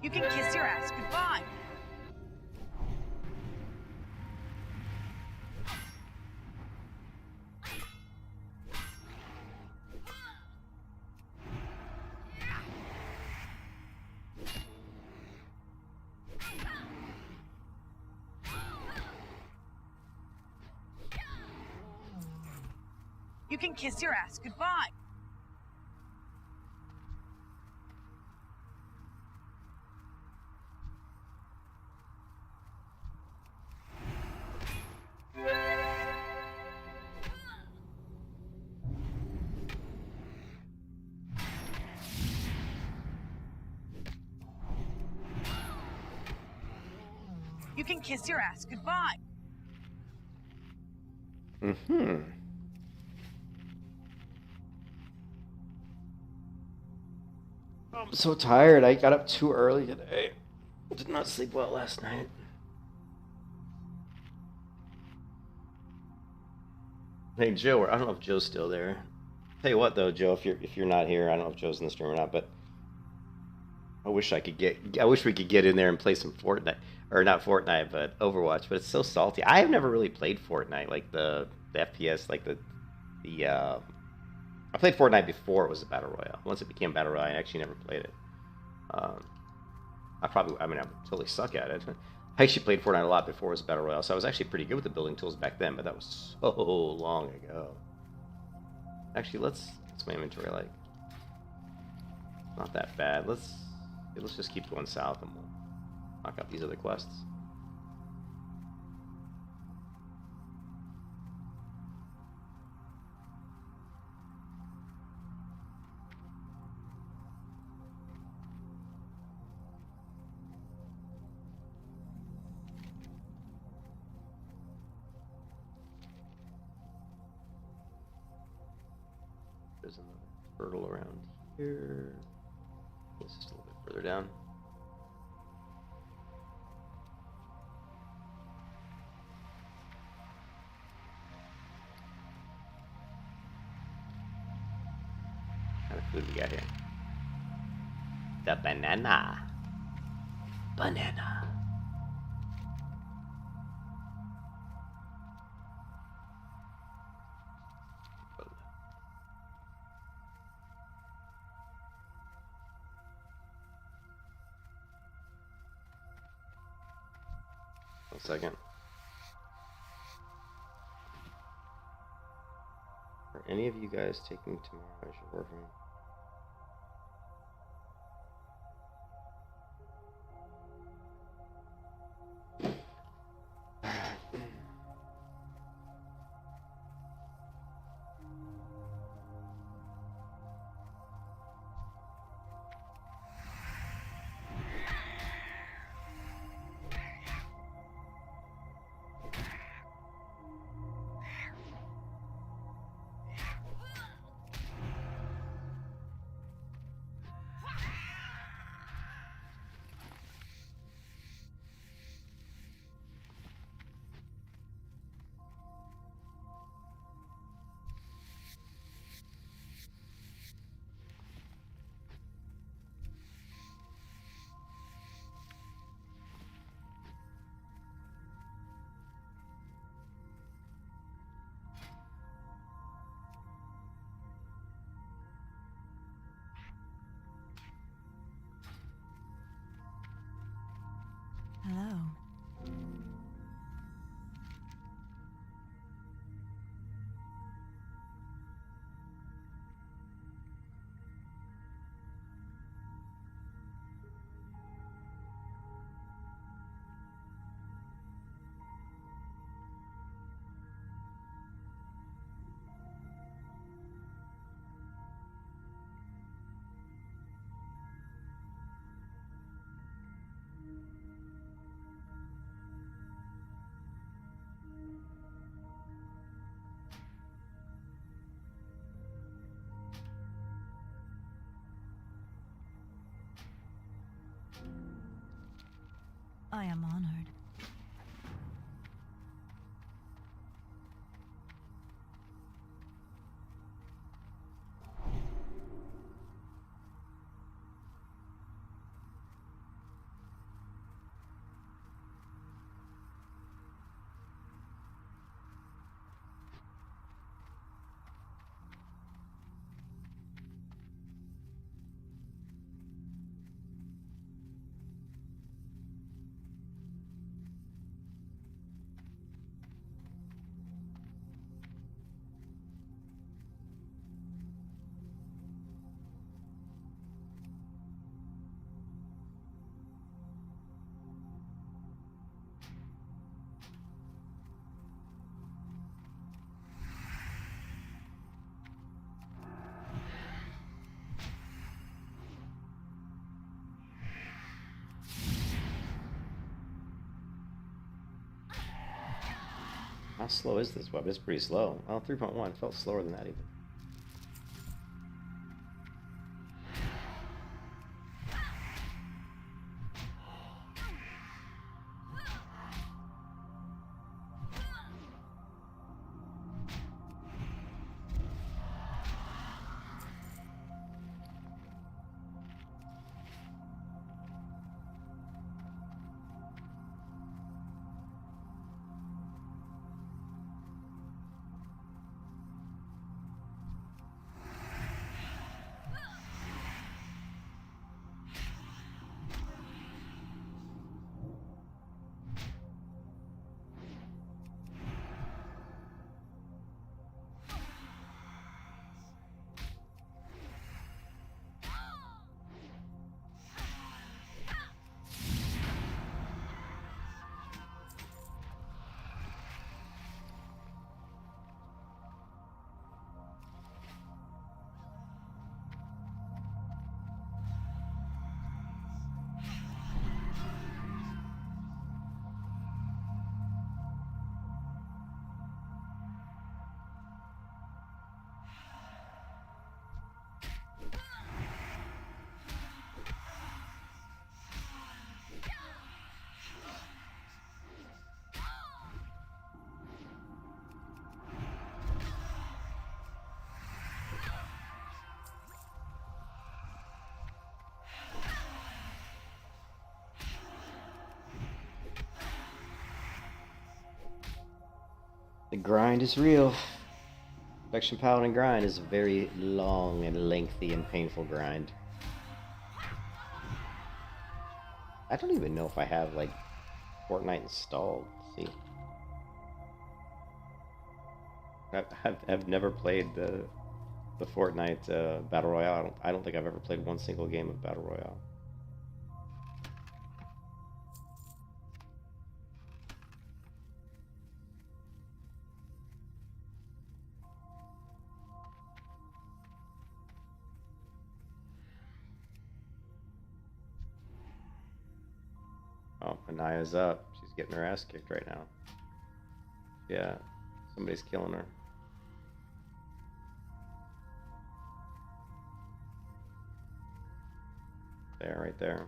You can kiss your ass goodbye. You can kiss your ass goodbye. You can kiss your ass goodbye. Mm-hmm. I'm so tired. I got up too early today. Did not sleep well last night. Hey Joe, I don't know if Joe's still there. Tell you what though, Joe, if you're not here, I don't know if Joe's in the stream or not, but I wish we could get in there and play some Fortnite, or not Fortnite, but Overwatch. But it's so salty. I have never really played Fortnite, like the FPS, like the I played Fortnite before it was a battle royale. Once it became battle royale, I actually never played it. I totally suck at it. I actually played Fortnite a lot before it was battle royale, so I was actually pretty good with the building tools back then. But that was so long ago. Actually, what's my inventory like? Not that bad. Let's just keep going south and we'll knock out these other quests. There's another hurdle around here. It's just a little bit further down. What kind of food we got here? The banana. Banana. One second. any of you guys taking tomorrow? I should work on. Hello. I am honored. How slow is this web? It's pretty slow. Well, 3.1 felt slower than that even. The grind is real. Faction Paladin grind is a very long and lengthy and painful grind. I don't even know if I have, like, Fortnite installed. Let's see. I've never played the Fortnite Battle Royale. I don't think I've ever played one single game of Battle Royale. Oh, Anaya's up. She's getting her ass kicked right now. Yeah, somebody's killing her. There, right there.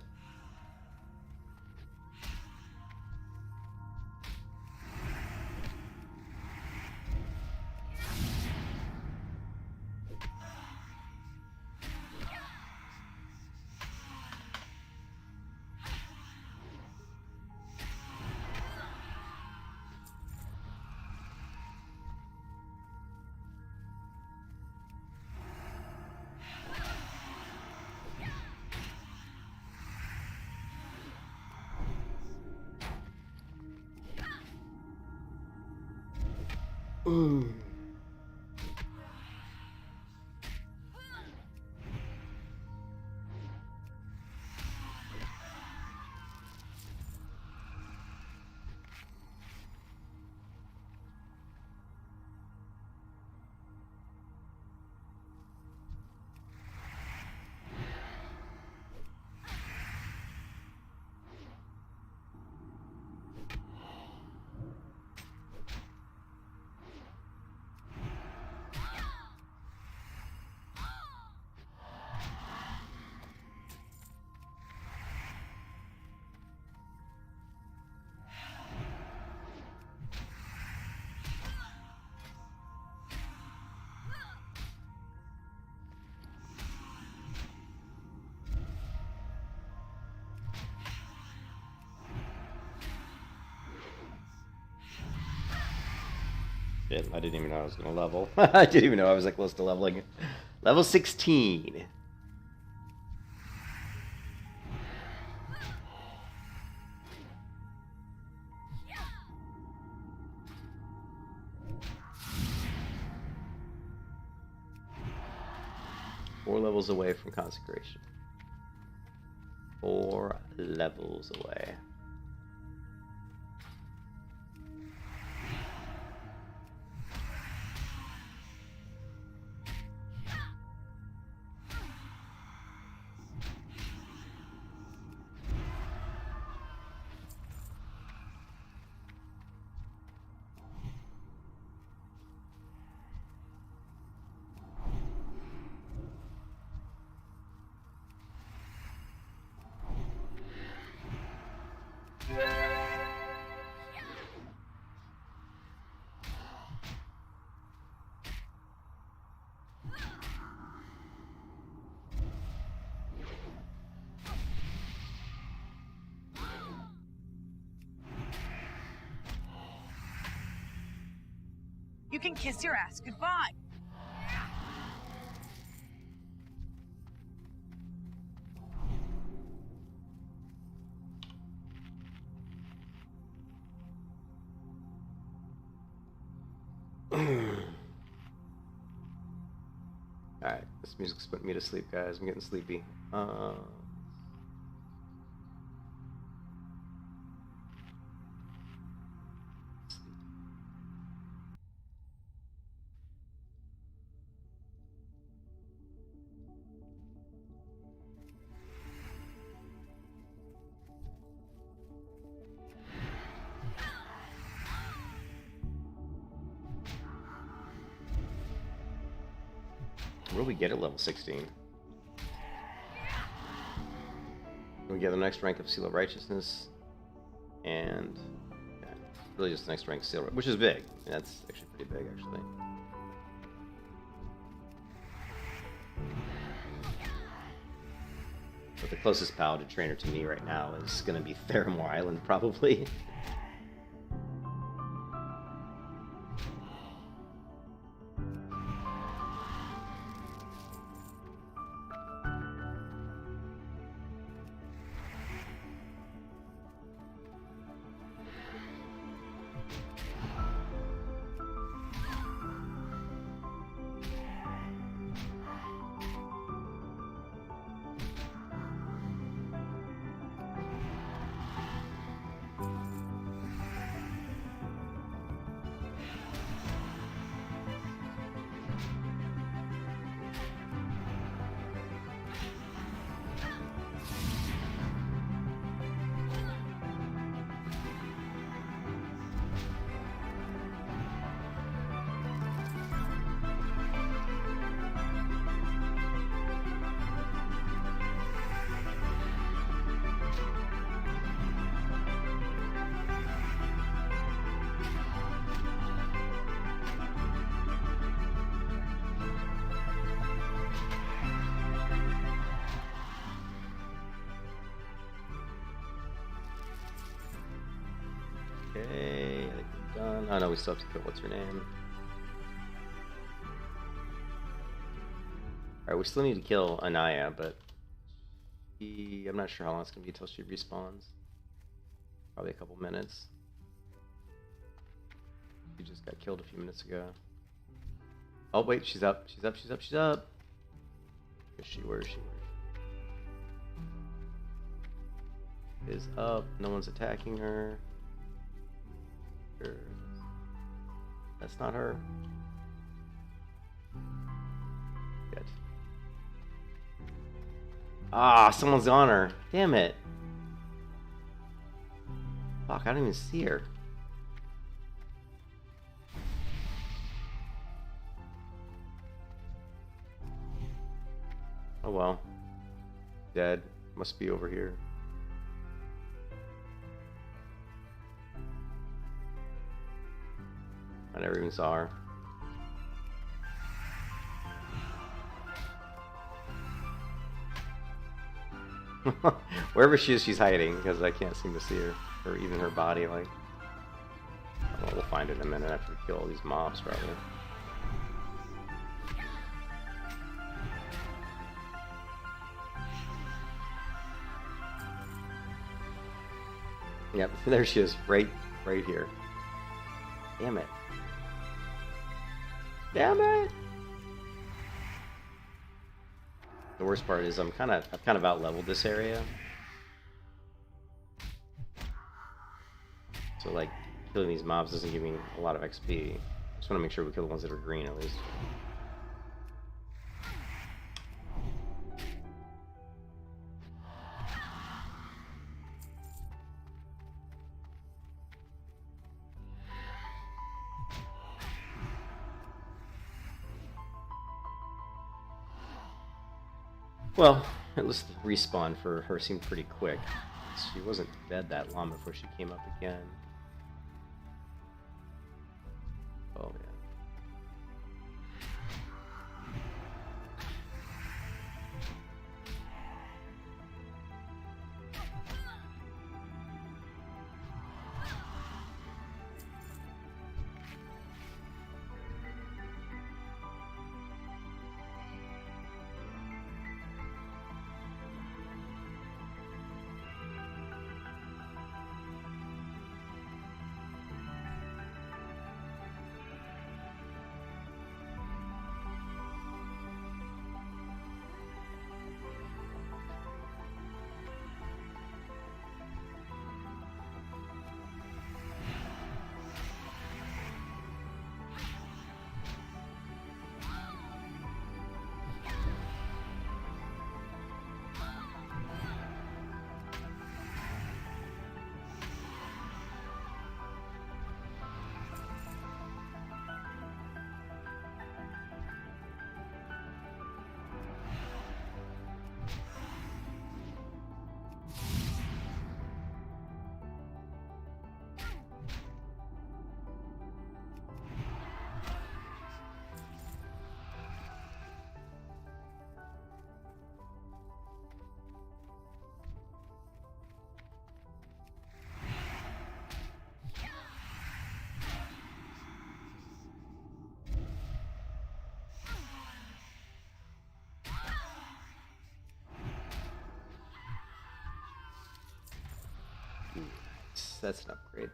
Ooh. Shit, I didn't even know I was going to level. I didn't even know I was that close to leveling. Level 16. Four levels away from consecration. 4 levels away. You can kiss your ass goodbye. Alright, this music's putting me to sleep, guys. I'm getting sleepy. What do we get at level 16? We get the next rank of Seal of Righteousness, and yeah, really just the next rank of Seal, which is big. That's actually pretty big, actually. But the closest Paladin trainer to me right now is going to be Theramore Island, probably. Okay, I think we're done. Oh no, we still have to kill what's her name. Alright, we still need to kill Anaya, but I'm not sure how long it's gonna be until she respawns. Probably a couple minutes. She just got killed a few minutes ago. Oh wait, she's up. She's up. She's up. She's up. Where is she? Where is she? Is up. No one's attacking her. That's not her. Good. Ah, someone's on her. Damn it. Fuck, I don't even see her. Oh well. Dead. Must be over here. I never even saw her. Wherever she is, she's hiding because I can't seem to see her, or even her body. Like, well, we'll find it in a minute after we kill all these mobs, probably. Yep, there she is, right here. Damn it. Damn it! The worst part is I've kind of out-leveled this area. So like killing these mobs doesn't give me a lot of XP. Just want to make sure we kill the ones that are green at least. Well, at least the respawn for her seemed pretty quick. She wasn't dead that long before she came up again. Oh, yeah. That's an upgrade.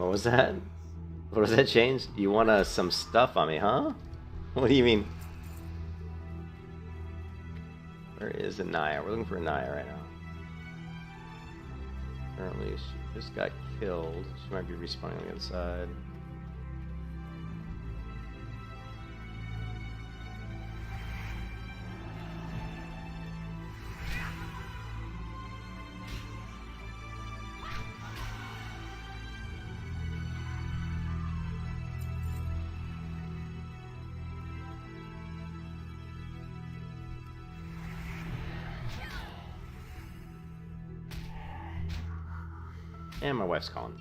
What was that? What was that change? You want some stuff on me, huh? What do you mean? Where is Anaya? We're looking for Anaya right now. Apparently she just got killed. She might be respawning on the other side. And my wife's calling.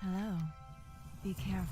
Hello. Be careful.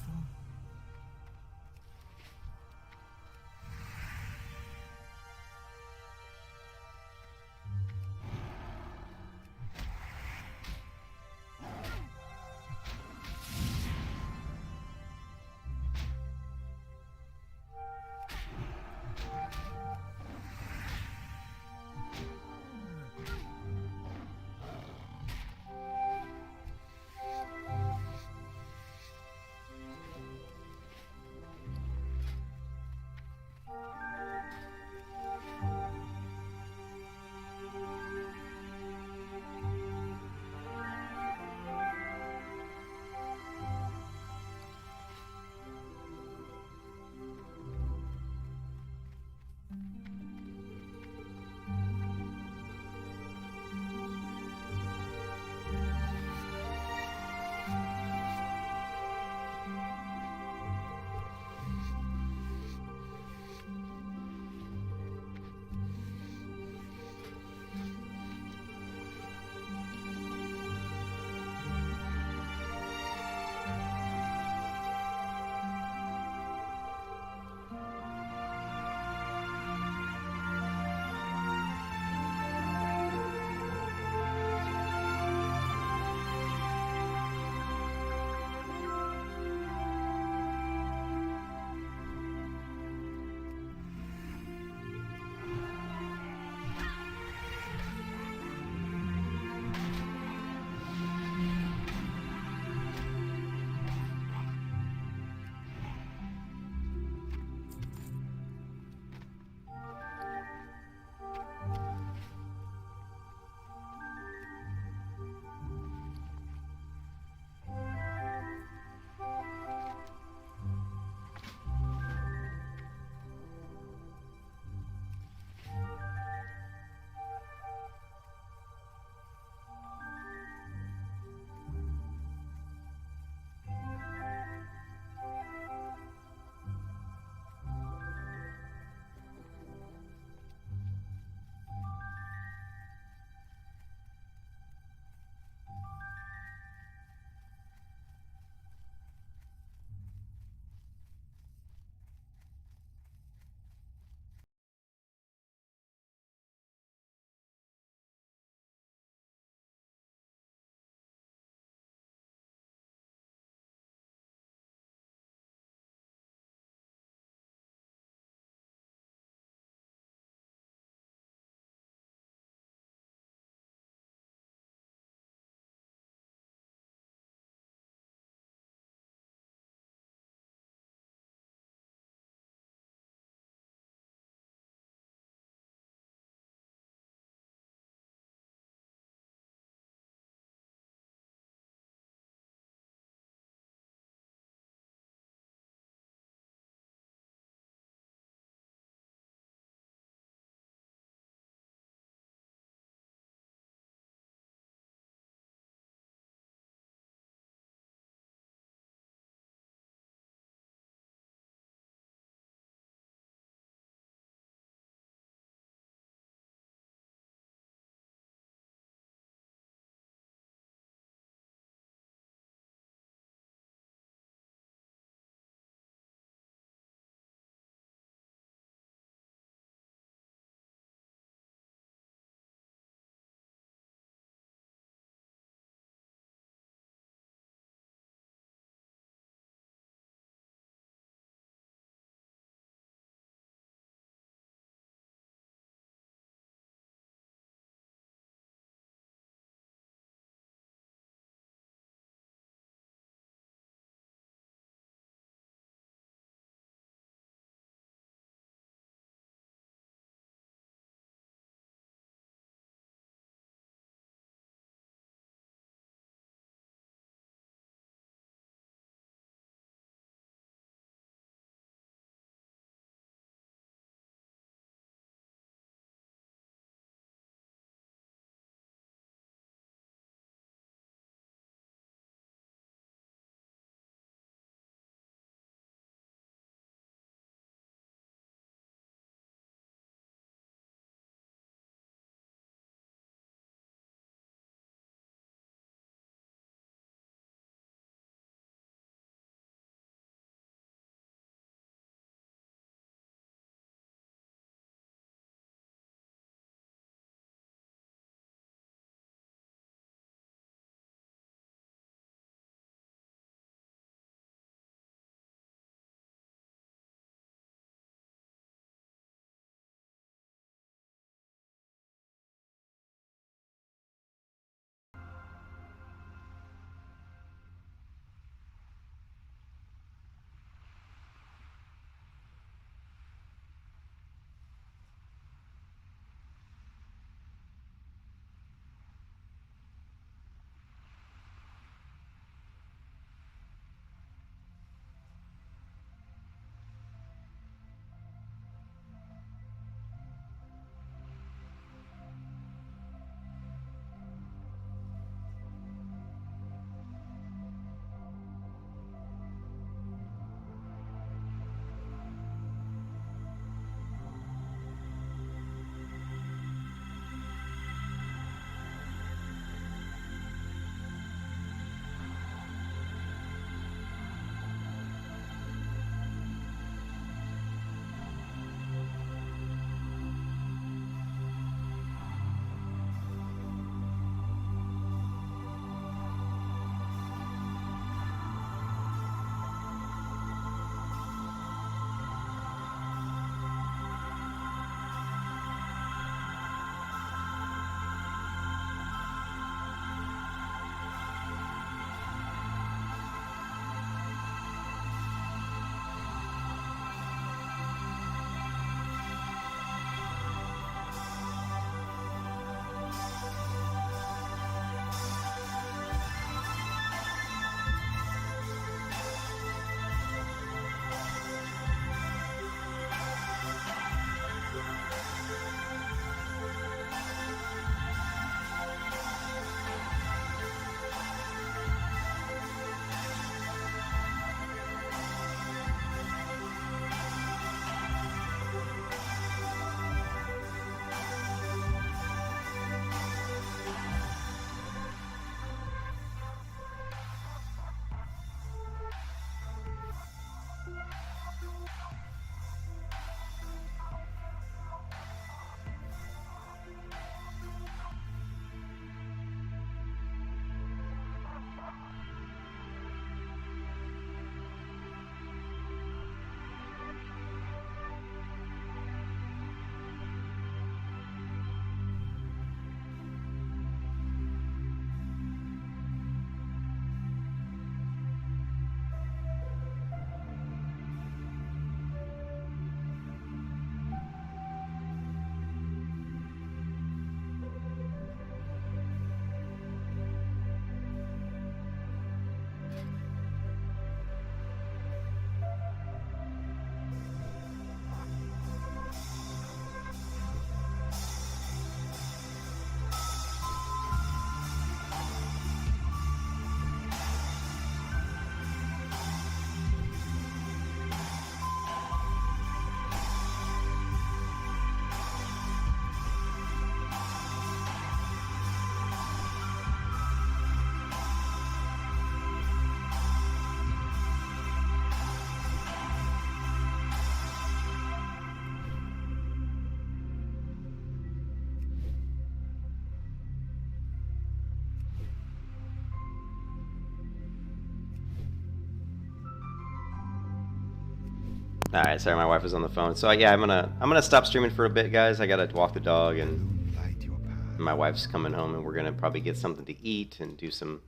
Alright, sorry, my wife was on the phone. So yeah, I'm gonna stop streaming for a bit, guys. I gotta walk the dog, and Light your path. my wife's coming home, and we're gonna probably get something to eat and do some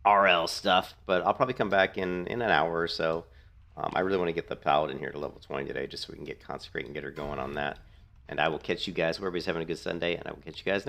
RL stuff. But I'll probably come back in an hour or so. I really want to get the Paladin here to level 20 today, just so we can get consecrate and get her going on that. And I will catch you guys. Everybody's having a good Sunday, and I will catch you guys next.